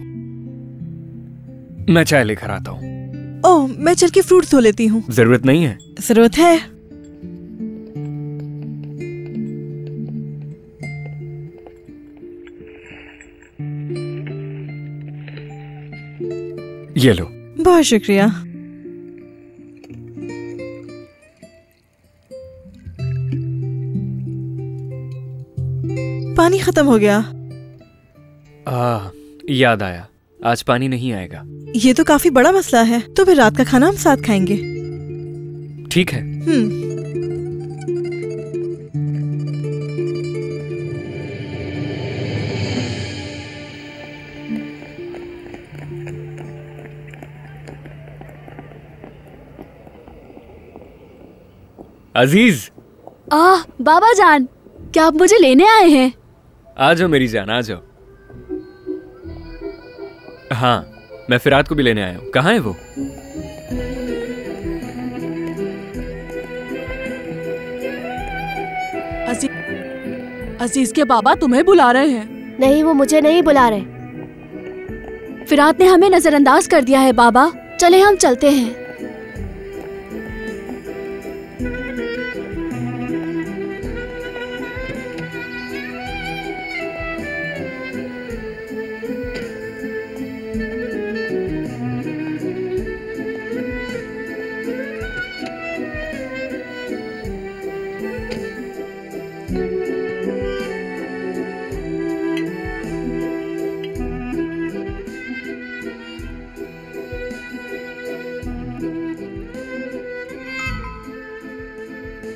मैं चाय लेकर आता हूँ। ओह, मैं चल के फ्रूट धो लेती हूँ। जरूरत नहीं है। जरूरत है। ये लो। बहुत शुक्रिया। पानी खत्म हो गया। याद आया, आज पानी नहीं आएगा। ये तो काफी बड़ा मसला है। तो फिर रात का खाना हम साथ खाएंगे। ठीक है। अजीज। बाबा जान, क्या आप मुझे लेने आए हैं? आ जाओ मेरी जान, आ जाओ। हाँ, मैं फिरात को भी लेने आया हूँ। कहाँ है वो? अजीज के बाबा तुम्हें बुला रहे हैं। नहीं, वो मुझे नहीं बुला रहे। फिरात ने हमें नजरअंदाज कर दिया है बाबा। चले हम चलते हैं।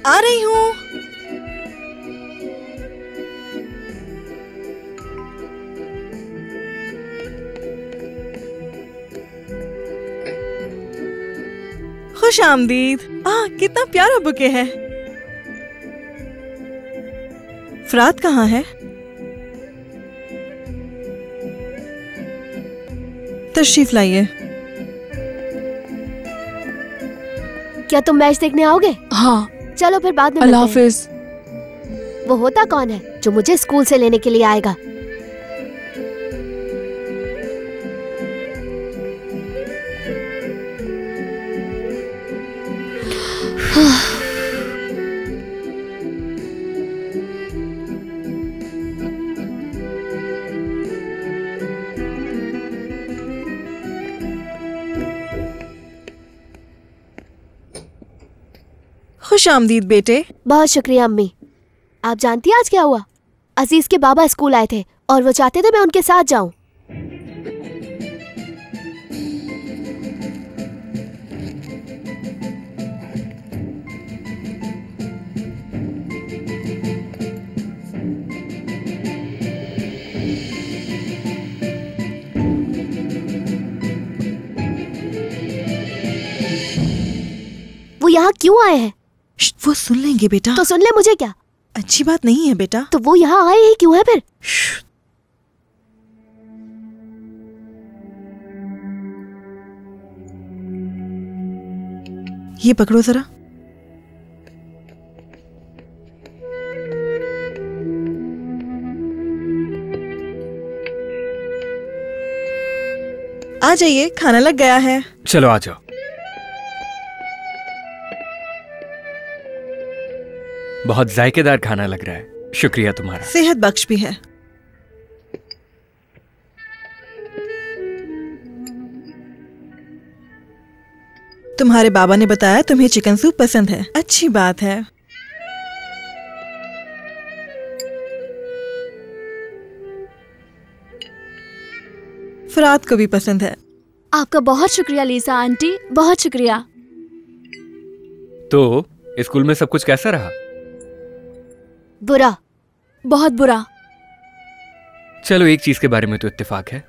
आ रही हूँ। खुश आमदीद। कितना प्यारा बुके है। फिरात कहाँ है? तशरीफ लाइए। क्या तुम मैच देखने आओगे? हाँ। चलो फिर बाद में अल्लाह मिलते हैं। हाफिज। वो होता कौन है जो मुझे स्कूल से लेने के लिए आएगा? खुश आमदीद बेटे। बहुत शुक्रिया अम्मी। आप जानती हैं आज क्या हुआ? अजीज के बाबा स्कूल आए थे और वो चाहते थे मैं उनके साथ जाऊं। वो यहाँ क्यों आए हैं? वो सुन लेंगे बेटा। तो सुन ले, मुझे क्या। अच्छी बात नहीं है बेटा। तो वो यहाँ आए ही क्यों है फिर? ये पकड़ो जरा। आ जाइए, खाना लग गया है। चलो आ जाओ। बहुत जायकेदार खाना लग रहा है, शुक्रिया तुम्हारा। सेहत बख्श भी है। तुम्हारे बाबा ने बताया तुम्हें चिकन सूप पसंद है। अच्छी बात है। फरात को भी पसंद है। आपका बहुत शुक्रिया लीसा आंटी, बहुत शुक्रिया। तो स्कूल में सब कुछ कैसा रहा? बुरा, बहुत बुरा। चलो एक चीज के बारे में तो इत्तेफाक है।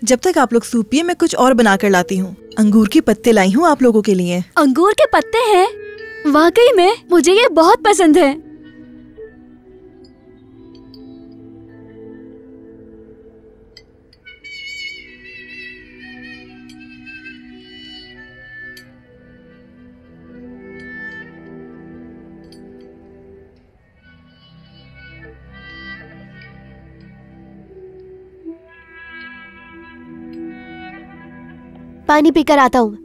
जब तक आप लोग सूप पिए मैं कुछ और बनाकर लाती हूँ। अंगूर के पत्ते लाई हूँ आप लोगों के लिए। अंगूर के पत्ते हैं? वाकई में मुझे ये बहुत पसंद है। पानी पीकर आता हूँ।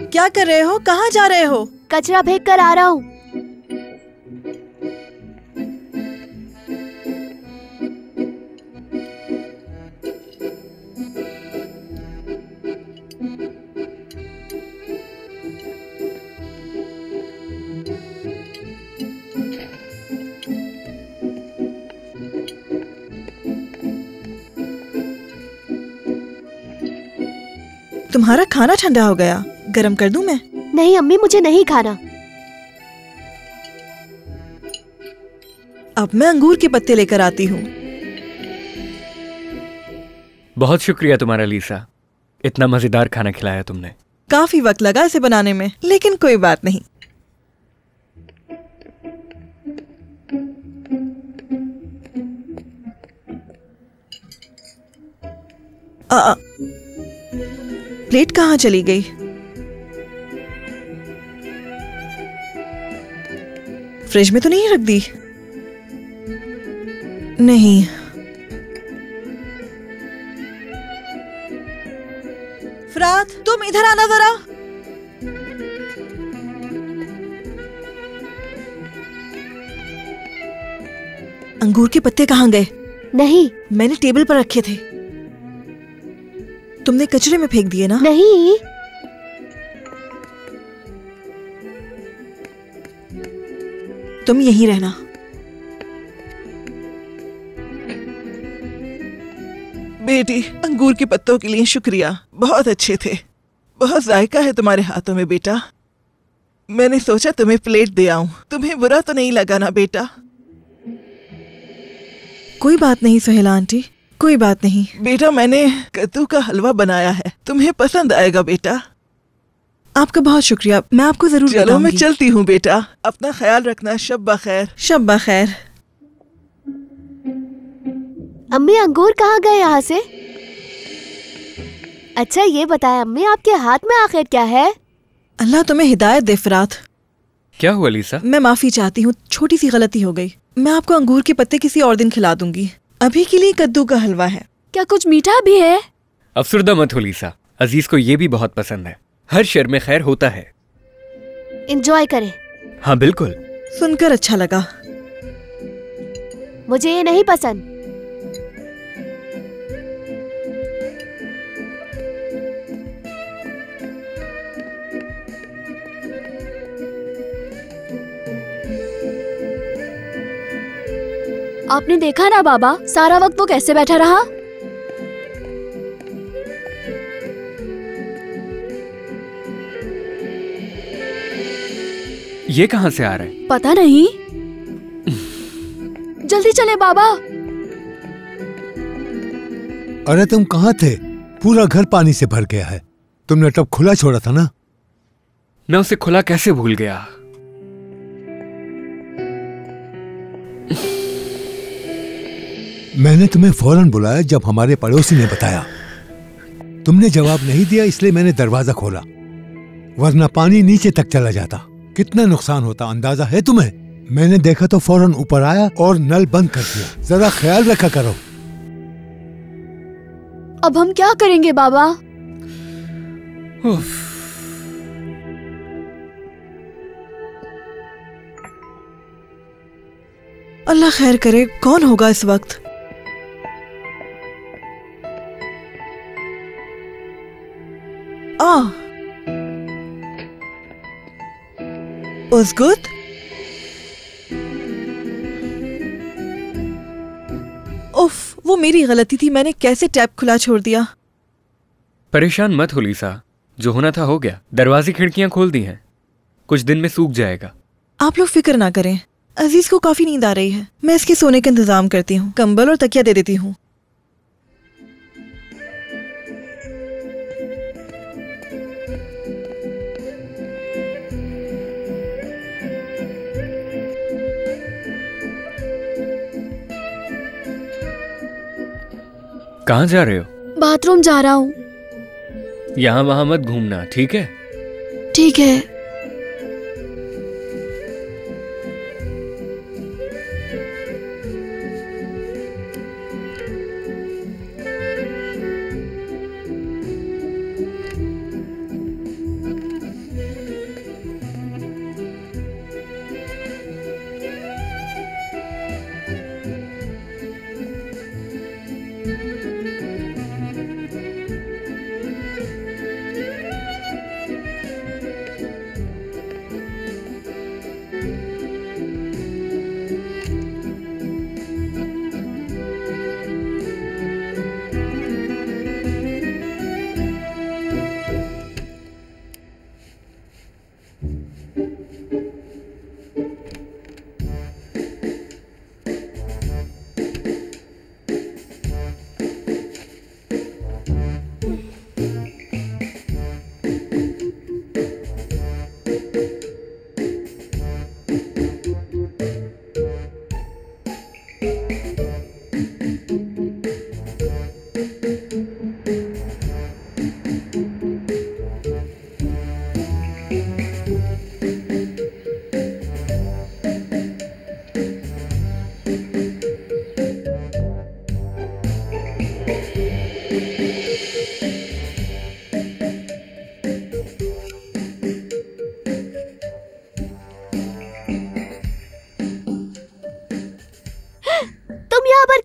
क्या कर रहे हो? कहाँ जा रहे हो? कचरा फेंक कर आ रहा हूँ। तुम्हारा खाना ठंडा हो गया, गरम कर दूं मैं? नहीं अम्मी, मुझे नहीं खाना। अब मैं अंगूर के पत्ते लेकर आती हूँ। बहुत शुक्रिया तुम्हारा लीसा, इतना मजेदार खाना खिलाया तुमने। काफी वक्त लगा इसे बनाने में, लेकिन कोई बात नहीं। प्लेट कहाँ चली गई? फ्रिज में तो नहीं रख दी? नहीं। फरात, तुम इधर आना जरा। अंगूर के पत्ते कहाँ गए? नहीं। मैंने टेबल पर रखे थे। तुमने कचरे में फेंक दिए ना? नहीं। तुम यहीं रहना। बेटी, अंगूर के पत्तों के लिए शुक्रिया, बहुत अच्छे थे। बहुत जायका है तुम्हारे हाथों में बेटा। मैंने सोचा तुम्हें प्लेट दे आऊं। तुम्हें बुरा तो नहीं लगा ना बेटा? कोई बात नहीं सुहेला आंटी, कोई बात नहीं। बेटा, मैंने कद्दू का हलवा बनाया है, तुम्हें पसंद आएगा बेटा। आपका बहुत शुक्रिया, मैं आपको जरूर बताऊंगी। चलो मैं चलती हूँ बेटा, अपना ख्याल रखना। शब बखैर। शब बखैर। अम्मी, अंगूर कहाँ गए यहाँ से? अच्छा ये बताया अम्मी, आपके हाथ में आखिर क्या है? अल्लाह तुम्हें हिदायत दे फरात। क्या हुआ लीसा? मैं माफी चाहती हूँ, छोटी सी गलती हो गई। मैं आपको अंगूर के पत्ते किसी और दिन खिला दूंगी। अभी के लिए कद्दू का हलवा है। क्या कुछ मीठा भी है? अफसरदा मत हो लीसा, अजीज को ये भी बहुत पसंद है। हर शर में खैर होता है। एंजॉय करें। हाँ बिल्कुल। सुनकर अच्छा लगा। मुझे ये नहीं पसंद। आपने देखा ना बाबा, सारा वक्त वो कैसे बैठा रहा। ये कहाँ से आ रहा है? पता नहीं। जल्दी चले बाबा। अरे तुम कहाँ थे? पूरा घर पानी से भर गया है। तुमने टब खुला छोड़ा था ना? मैं उसे खुला कैसे भूल गया। मैंने तुम्हें फौरन बुलाया जब हमारे पड़ोसी ने बताया। तुमने जवाब नहीं दिया, इसलिए मैंने दरवाजा खोला, वरना पानी नीचे तक चला जाता। कितना नुकसान होता अंदाजा है तुम्हें? मैंने देखा तो फौरन ऊपर आया और नल बंद कर दिया। जरा ख्याल रखा करो। अब हम क्या करेंगे बाबा? अल्लाह खैर करे। कौन होगा इस वक्त? उस्गुत? उफ, वो मेरी गलती थी। मैंने कैसे टैप खुला छोड़ दिया। परेशान मत हो लीसा, जो होना था हो गया। दरवाजे खिड़कियां खोल दी हैं, कुछ दिन में सूख जाएगा। आप लोग फिक्र ना करें। अजीज को काफी नींद आ रही है। मैं इसके सोने का इंतजाम करती हूँ। कंबल और तकिया दे देती हूँ। कहाँ जा रहे हो? बाथरूम जा रहा हूँ। यहाँ वहां मत घूमना, ठीक है? ठीक है।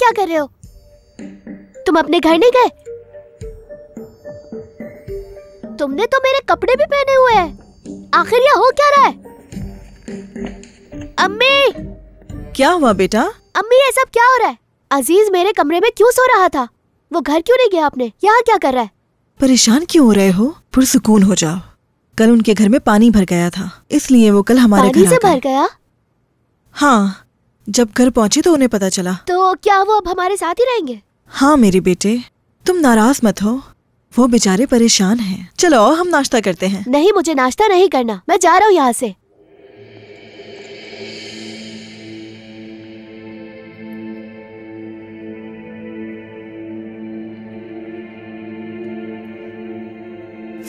क्या कर रहे हो? तुम अपने घर नहीं गए? तुमने तो मेरे कपड़े भी पहने हुए हैं। आखिर यह हो क्या रहा है? अम्मी! क्या हुआ बेटा? अम्मी, ये सब क्या हो रहा है? अजीज मेरे कमरे में क्यों सो रहा था? वो घर क्यों नहीं गया आपने? यहाँ क्या कर रहा है? परेशान क्यों हो रहे हो? पुरसुकून हो जाओ। कल उनके घर में पानी भर गया था, इसलिए वो कल हमारे घर पानी से भर गया? हाँ, जब घर पहुंचे तो उन्हें पता चला। तो क्या वो अब हमारे साथ ही रहेंगे? हाँ मेरे बेटे, तुम नाराज मत हो, वो बेचारे परेशान हैं। चलो हम नाश्ता करते हैं। नहीं, मुझे नाश्ता नहीं करना, मैं जा रहा हूँ यहाँ से।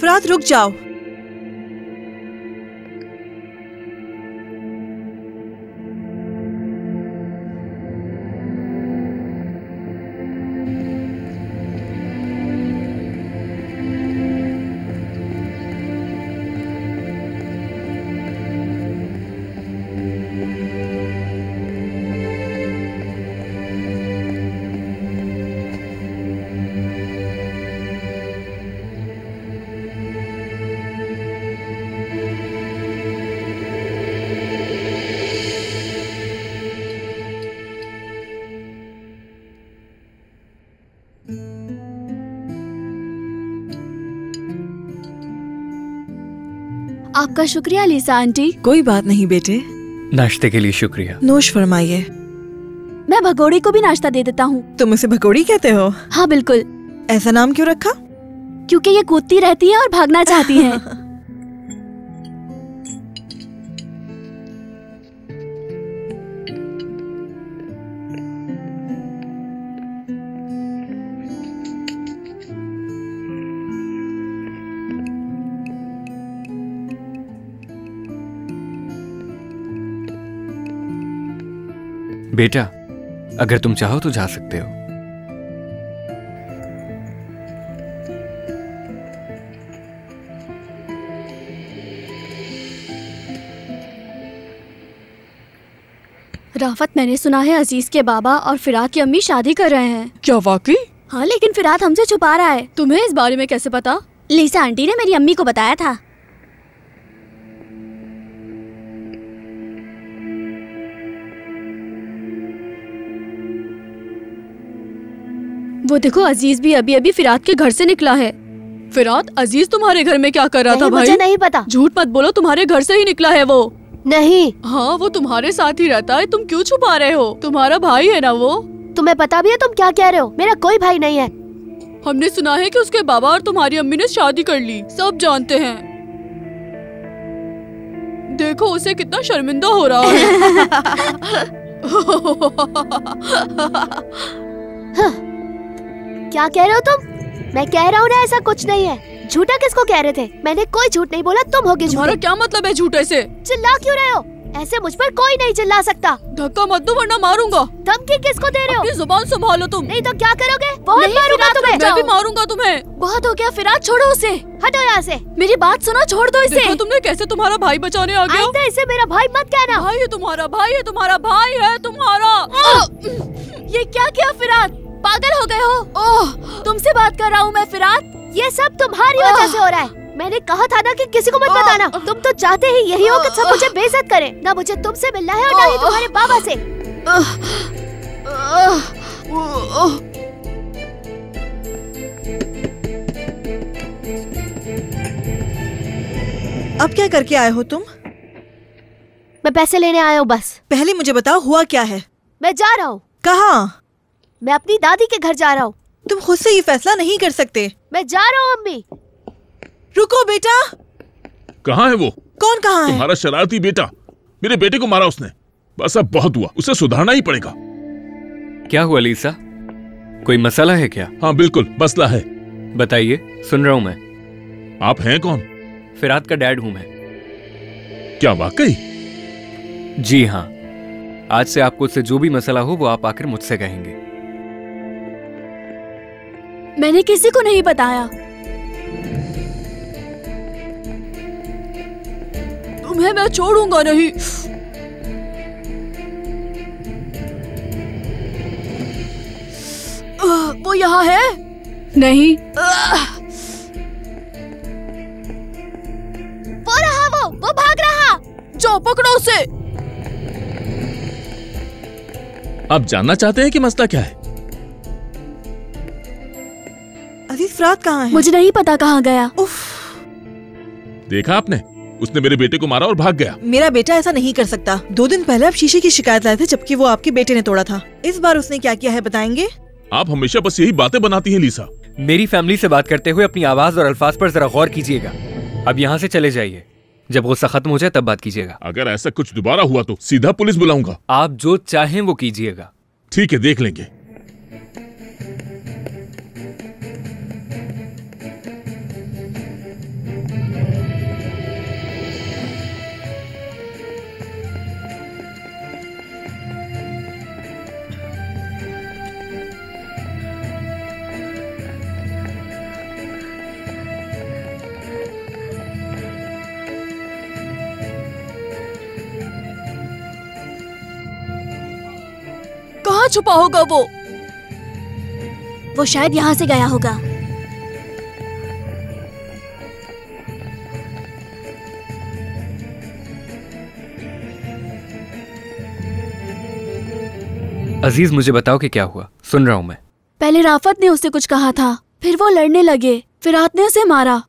फरात रुक जाओ। आपका शुक्रिया लीसा आंटी। कोई बात नहीं बेटे, नाश्ते के लिए शुक्रिया। नोश फरमाइए। मैं भगोड़ी को भी नाश्ता दे देता हूँ। तुम उसे भगोड़ी कहते हो? हाँ बिल्कुल। ऐसा नाम क्यों रखा? क्योंकि ये कूदती रहती है और भागना चाहती है। बेटा, अगर तुम चाहो तो जा सकते हो। राफत, मैंने सुना है अजीज के बाबा और फिरात की अम्मी शादी कर रहे हैं। क्या वाकई? हाँ, लेकिन फिरात हमसे छुपा रहा है। तुम्हें इस बारे में कैसे पता? लीसा आंटी ने मेरी अम्मी को बताया था। वो देखो, अजीज भी अभी अभी फिरात के घर से निकला है। फिरात, अजीज तुम्हारे घर में क्या कर रहा था भाई? मुझे नहीं पता। झूठ मत बोलो, तुम्हारे घर से ही निकला है वो। नहीं। हाँ, वो तुम्हारे साथ ही रहता है। तुम क्यों छुपा रहे हो? तुम्हारा भाई है ना वो। तुम्हें पता भी है तुम क्या कह रहे हो? मेरा कोई भाई नहीं है। हमने सुना है कि उसके बाबा और तुम्हारी अम्मी ने शादी कर ली। सब जानते हैं। देखो उसे कितना शर्मिंदा हो रहा है। क्या कह रहे हो तुम? मैं कह रहा हूँ ना, ऐसा कुछ नहीं है। झूठा किसको कह रहे थे? मैंने कोई झूठ नहीं बोला, तुम होगे तुम्हारा झूठे। क्या मतलब है झूठे से? चिल्ला क्यों रहे हो? ऐसे मुझ पर कोई नहीं चिल्ला सकता। धक्का मत दो वरना मारूंगा। धमकी किसको दे रहे हो? अपनी जुबान संभालो तुम। नहीं तो क्या करोगे? बहुत मारूंगा तुम्हें। मैं भी मारूंगा तुम्हें। बहुत हो गया फिरात, छोड़ो उसे। हटो यहाँ से। मेरी बात सुनो, छोड़ दो इसे। देखो तुमने कैसे तुम्हारा भाई बचाने आ गया। आइंदा इसे मेरा भाई मत कहना। भाई है तुम्हारा, भाई है तुम्हारा, भाई है तुम्हारा। ये क्या किया फिरात? पागल हो गए हो? ओह, तुमसे बात कर रहा हूँ मैं फिरात। ये सब तुम्हारी वजह से हो रहा है। मैंने कहा था ना कि किसी को मत बताना। तुम तो चाहते ही यही हो कि सब मुझे बेइज्जत करें। ना मुझे तुमसे मिलना है और ना ही तुम्हारे बाबा से। अब क्या करके आए हो तुम? मैं पैसे लेने आया हूँ बस। पहले मुझे बताओ हुआ क्या है? मैं जा रहा हूँ। कहाँ? मैं अपनी दादी के घर जा रहा हूँ। तुम खुद से ये फैसला नहीं कर सकते। मैं जा रहा हूँ अम्मी। रुको बेटा। कहाँ है वो? कौन कहाँ है? तुम्हारा शरारती बेटा। मेरे बेटे को मारा उसने। बस अब बहुत हुआ, उसे सुधारना ही पड़ेगा। क्या हुआ लीसा? कोई मसला है क्या? हाँ बिल्कुल मसला है। बताइए, सुन रहा हूं मैं। आप हैं कौन? फिरात का डैड हूं मैं। क्या वाकई? जी हाँ, आज से आपको उससे जो भी मसला हो वो आप आकर मुझसे कहेंगे। मैंने किसी को नहीं बताया। तुम्हें मैं छोड़ूंगा नहीं। वो यहाँ है? नहीं। वो रहा, वो भाग रहा। जाओ पकड़ो उसे। आप जानना चाहते हैं कि मसला क्या है? अजीज, फिरात कहाँ है? मुझे नहीं पता कहाँ गया। उफ। देखा आपने, उसने मेरे बेटे को मारा और भाग गया। मेरा बेटा ऐसा नहीं कर सकता। 2 दिन पहले आप शीशे की शिकायत लाए थे, जबकि वो आपके बेटे ने तोड़ा था। इस बार उसने क्या किया है बताएंगे? आप हमेशा बस यही बातें बनाती हैं लीसा। मेरी फैमिली से बात करते हुए अपनी आवाज और अल्फाज पर जरा गौर कीजिएगा। अब यहाँ से चले जाइए। जब गुस्सा खत्म हो जाए तब बात कीजिएगा। अगर ऐसा कुछ दोबारा हुआ तो सीधा पुलिस बुलाऊंगा। आप जो चाहें वो कीजिएगा। ठीक है, देख लेंगे। कहाँ छुपा होगा वो? वो शायद यहाँ से गया होगा। अजीज, मुझे बताओ कि क्या हुआ। सुन रहा हूं मैं। पहले राफत ने उससे कुछ कहा था, फिर वो लड़ने लगे, फिरात ने उसे मारा।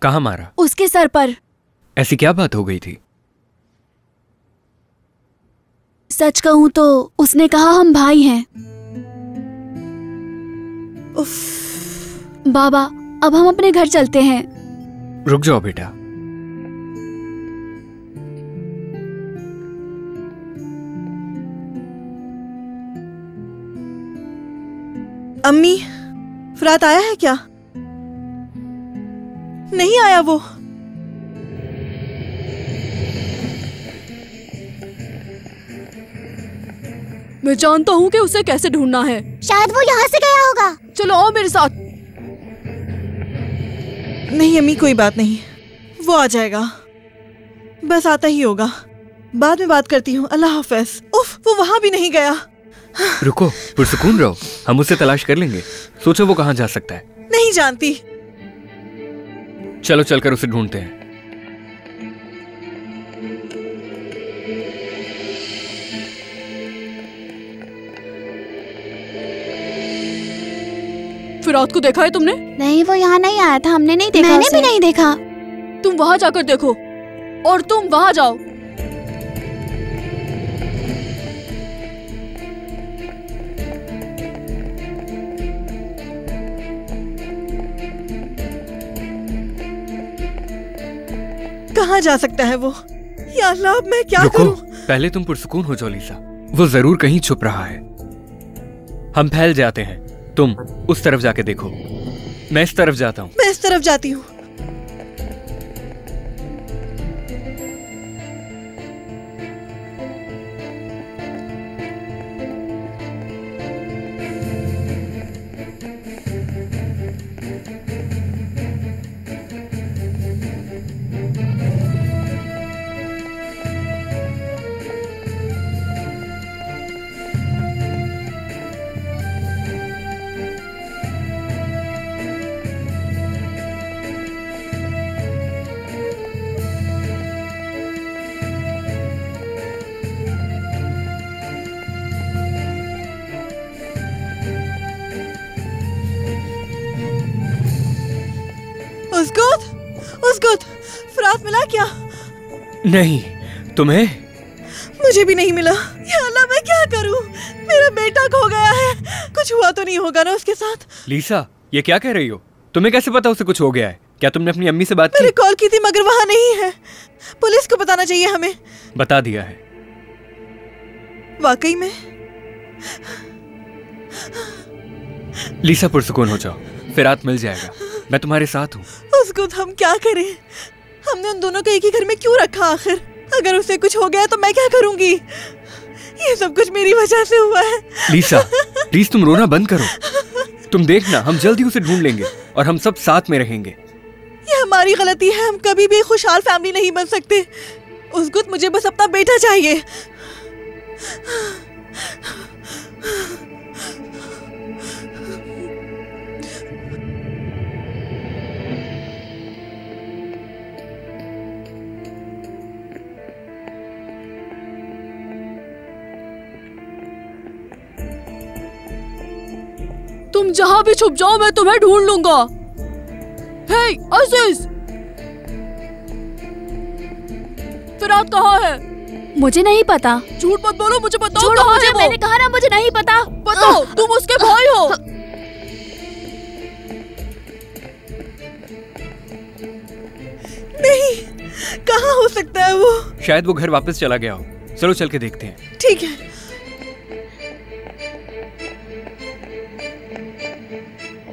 कहाँ मारा? उसके सर पर। ऐसी क्या बात हो गई थी? सच कहूं तो उसने कहा हम भाई हैं। बाबा, अब हम अपने घर चलते हैं। रुक जाओ बेटा। अम्मी, फिरात आया है क्या? नहीं आया वो। मैं जानता हूँ कि उसे कैसे ढूंढना है। शायद वो यहाँ से गया होगा। चलो आओ मेरे साथ। नहीं अम्मी, कोई बात नहीं, वो आ जाएगा, बस आता ही होगा। बाद में बात करती हूँ, अल्लाह हाफ़िज़। उफ, वो वहां भी नहीं गया। रुको, पुरसुकून रहो, हम उसे तलाश कर लेंगे। सोचो वो कहाँ जा सकता है। नहीं जानती। चलो चलकर उसे ढूंढते हैं। फिरात को देखा है तुमने? नहीं, वो यहाँ नहीं आया था, हमने नहीं देखा। मैंने भी नहीं देखा। तुम वहां जाकर देखो और तुम वहां जाओ। कहाँ जा सकता है वो? या अल्लाह, अब मैं क्या रुको, करूं? पहले तुम पुरसुकून हो जाओ लीसा। वो जरूर कहीं छुप रहा है। हम फैल जाते हैं, तुम उस तरफ जाके देखो, मैं इस तरफ जाता हूँ। मैं इस तरफ जाती हूँ। उसको फिरात मिला क्या? नहीं, तुम्हें? मुझे भी नहीं मिला। या अल्लाह, मैं क्या करूं? मेरा बेटा खो गया है। कुछ हुआ तो नहीं होगा ना उसके साथ? लीसा, ये क्या कह रही हो? तुम्हें कैसे पता उसे कुछ हो गया है? क्या तुमने अपनी अम्मी से बात की? मैंने कॉल की थी मगर वहाँ नहीं है। पुलिस को बताना चाहिए हमें। बता दिया है। वाकई में? लीसा, पुरसुकून हो जाओ, फिरात मिल जाएगा, मैं तुम्हारे साथ हूँ। उसको हम क्या करें? हमने उन दोनों को एक ही घर में क्यों रखा आखिर? अगर उसे कुछ हो गया तो मैं क्या करूंगी? ये सब कुछ मेरी वजह से हुआ है। लीसा, प्लीज तुम रोना बंद करो। तुम देखना, हम जल्द ही उसे ढूंढ लेंगे और हम सब साथ में रहेंगे। ये हमारी गलती है, हम कभी भी खुशहाल फैमिली नहीं बन सकते। उसको मुझे बस अपना बेटा चाहिए। तुम जहाँ भी छुप जाओ, मैं तुम्हें ढूंढ लूंगा। हे अजीज, फिरात कहाँ है? मुझे नहीं पता। झूठ मत बोलो, मुझे बताओ। छोड़ो मुझे, मैंने कहा ना मुझे नहीं पता। बताओ, तुम उसके भाई हो। नहीं, कहाँ हो सकता है वो? शायद वो घर वापस चला गया हो। चलो चल के देखते हैं। ठीक है।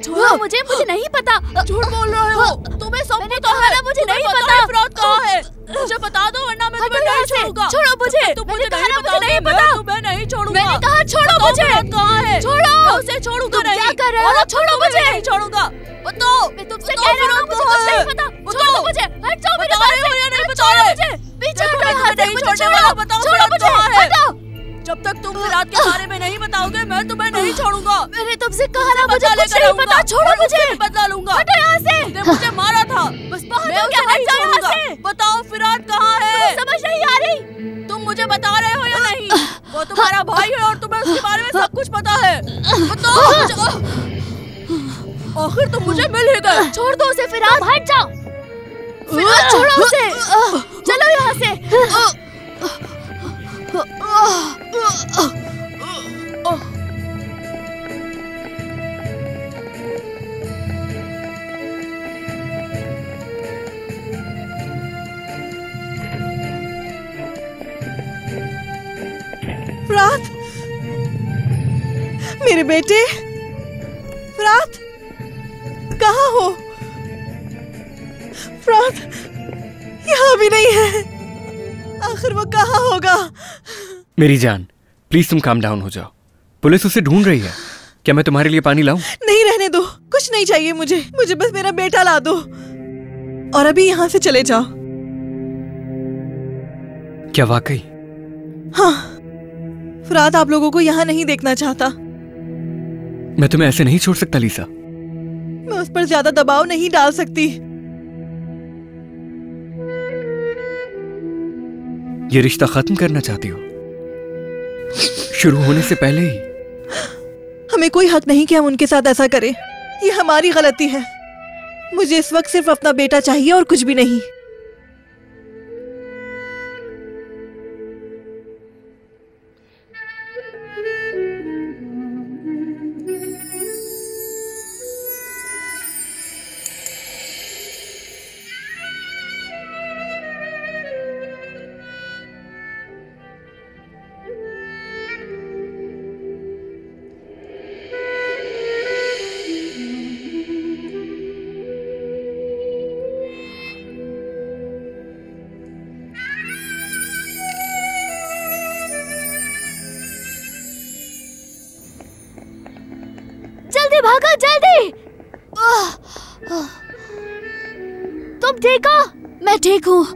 छोड़ो मुझे नहीं पता। झूठ बोल रहे हो, तुम्हें सब पता है। मुझे नहीं पता। फिरात कहाँ है? मुझे बता दो वरना मैं तुम्हें नहीं छोड़ूंगा। छोड़ो मुझे, मुझे नहीं पता। तुम्हें नहीं छोड़ूंगा। मैंने कहा छोड़ो मुझे। फिरात कहाँ है? छोड़ो, मैं उसे छोड़ूंगा नहीं। क्या कर रहे हो? छोड़ो मुझे। नहीं छोड़ूंगा। बताओ, मैं तुमसे कह रहा हूँ, मुझे कुछ नहीं पता। छोड़ो मुझे, हट जाओ मेरे पास से। या नहीं बता रहे? मुझे पीछे हटो यहाँ से, मुझे छोड़ने छोड़ो। वाला। बताओ, छोड़ो फिरात मुझे, कहाँ है? हटो। जब तक तुम फिरात के बारे में नहीं बताओगे, मैं तुम्हें नहीं छोड़ूंगा। मैंने तुमसे कहा ना मुझे कुछ नहीं पता। छोड़ो मुझे, बदला लूंगा। हटो यहाँ से। तुमने मुझे मारा था, बस बहुत मैं हो उसे गया, हट नहीं जाओ यहाँ छोड़ूंगा। से। बताओ फिरात कहाँ है? समझ नहीं आ रही। तुम मुझे बता रहे हो या नहीं? वो तुम्हारा भाई है और तुम्हें उसके बारे में सब कुछ पता है। बताओ मुझे। आखिर तुम मुझे मिल ही गए। छोड़ दो उसे फिरात, हट जाओ। फिराद छोड़ो उसे। चलो यहाँ से। फिराद, मेरे बेटे, फिराद, कहाँ हो? फिराद यहाँ भी नहीं है। आखिर वो कहाँ होगा? मेरी जान, प्लीज तुम काम डाउन हो जाओ। पुलिस उसे ढूंढ रही है। क्या मैं तुम्हारे लिए पानी लाऊं? नहीं, रहने दो, कुछ नहीं चाहिए मुझे। मुझे बस मेरा बेटा ला दो और अभी यहाँ से चले जाओ। क्या वाकई? हाँ, फिराद आप लोगों को यहाँ नहीं देखना चाहता। मैं तुम्हें ऐसे नहीं छोड़ सकता लीसा। मैं उस पर ज्यादा दबाव नहीं डाल सकती। ये रिश्ता खत्म करना चाहती हो? शुरू होने से पहले ही? हमें कोई हक नहीं कि हम उनके साथ ऐसा करें। ये हमारी गलती है। मुझे इस वक्त सिर्फ अपना बेटा चाहिए और कुछ भी नहीं। जल्दी भागो, जल्दी। तुम ठीक हो? मैं ठीक हूँ।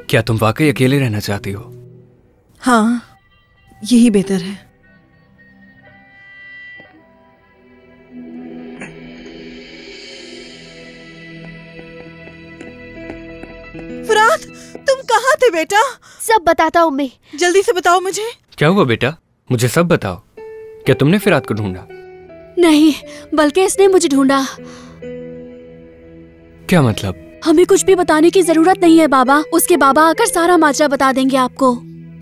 क्या तुम वाकई अकेले रहना चाहती हो? हाँ, यही बेहतर है। फिराद, तुम कहाँ थे बेटा? सब बताता हूँ मैं। जल्दी से बताओ मुझे। क्या हुआ बेटा? मुझे सब बताओ। क्या तुमने फिराद को ढूंढा? नहीं, बल्कि इसने मुझे ढूंढा। क्या मतलब? हमें कुछ भी बताने की जरूरत नहीं है बाबा। उसके बाबा आकर सारा माजरा बता देंगे आपको।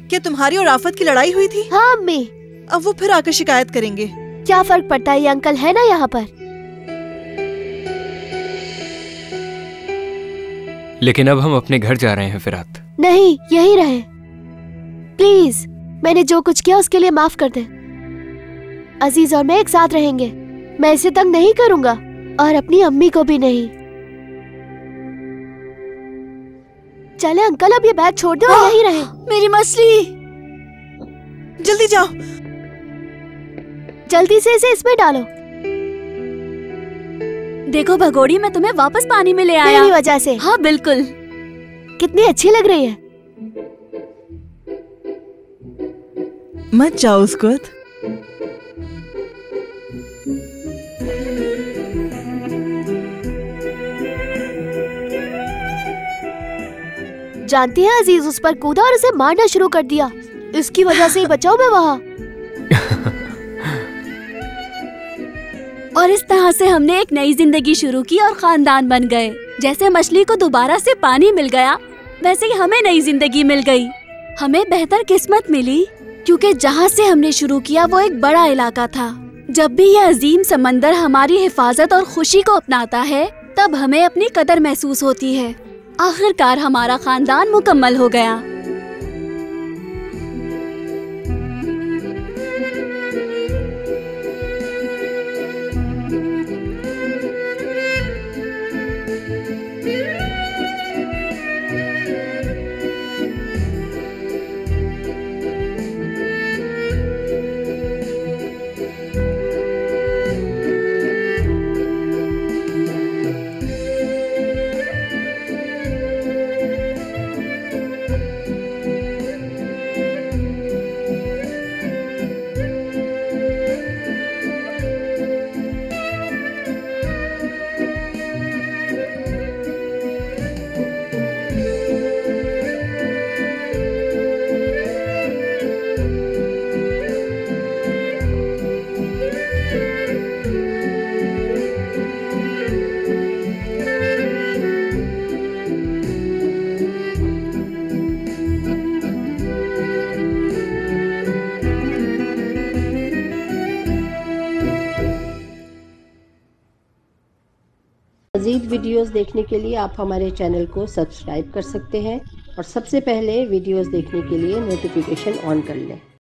क्या तुम्हारी और आफत की लड़ाई हुई थी? हाँ अम्मी। अब वो फिर आकर शिकायत करेंगे। क्या फर्क पड़ता है, ये अंकल है ना यहाँ पर। लेकिन अब हम अपने घर जा रहे हैं फिराद। नहीं, यही रहे प्लीज। मैंने जो कुछ किया उसके लिए माफ कर दे। अजीज और मैं एक साथ रहेंगे। मैं इसे तंग नहीं करूँगा और अपनी अम्मी को भी नहीं। चले अंकल, अब ये बैग छोड़ दो और यहीं रहे। मेरी मछली। जल्दी जाओ। जल्दी से इसे इसमें डालो। देखो भगोड़ी, मैं तुम्हें वापस पानी में ले आया। मेरी वजह से? हाँ बिल्कुल। कितनी अच्छी लग रही है। मत जाओ उसको। जानती है अजीज उस पर कूदा और उसे मारना शुरू कर दिया। इसकी वजह से ही बचाओ मैं वहाँ। और इस तरह से हमने एक नई जिंदगी शुरू की और खानदान बन गए। जैसे मछली को दोबारा से पानी मिल गया, वैसे ही हमें नई जिंदगी मिल गई। हमें बेहतर किस्मत मिली क्योंकि जहाँ से हमने शुरू किया वो एक बड़ा इलाका था। जब भी यह अजीम समंदर हमारी हिफाजत और खुशी को अपनाता है, तब हमें अपनी कदर महसूस होती है। आखिरकार हमारा खानदान मुकम्मल हो गया। मज़ीद वीडियोस देखने के लिए आप हमारे चैनल को सब्सक्राइब कर सकते हैं और सबसे पहले वीडियोस देखने के लिए नोटिफिकेशन ऑन कर लें।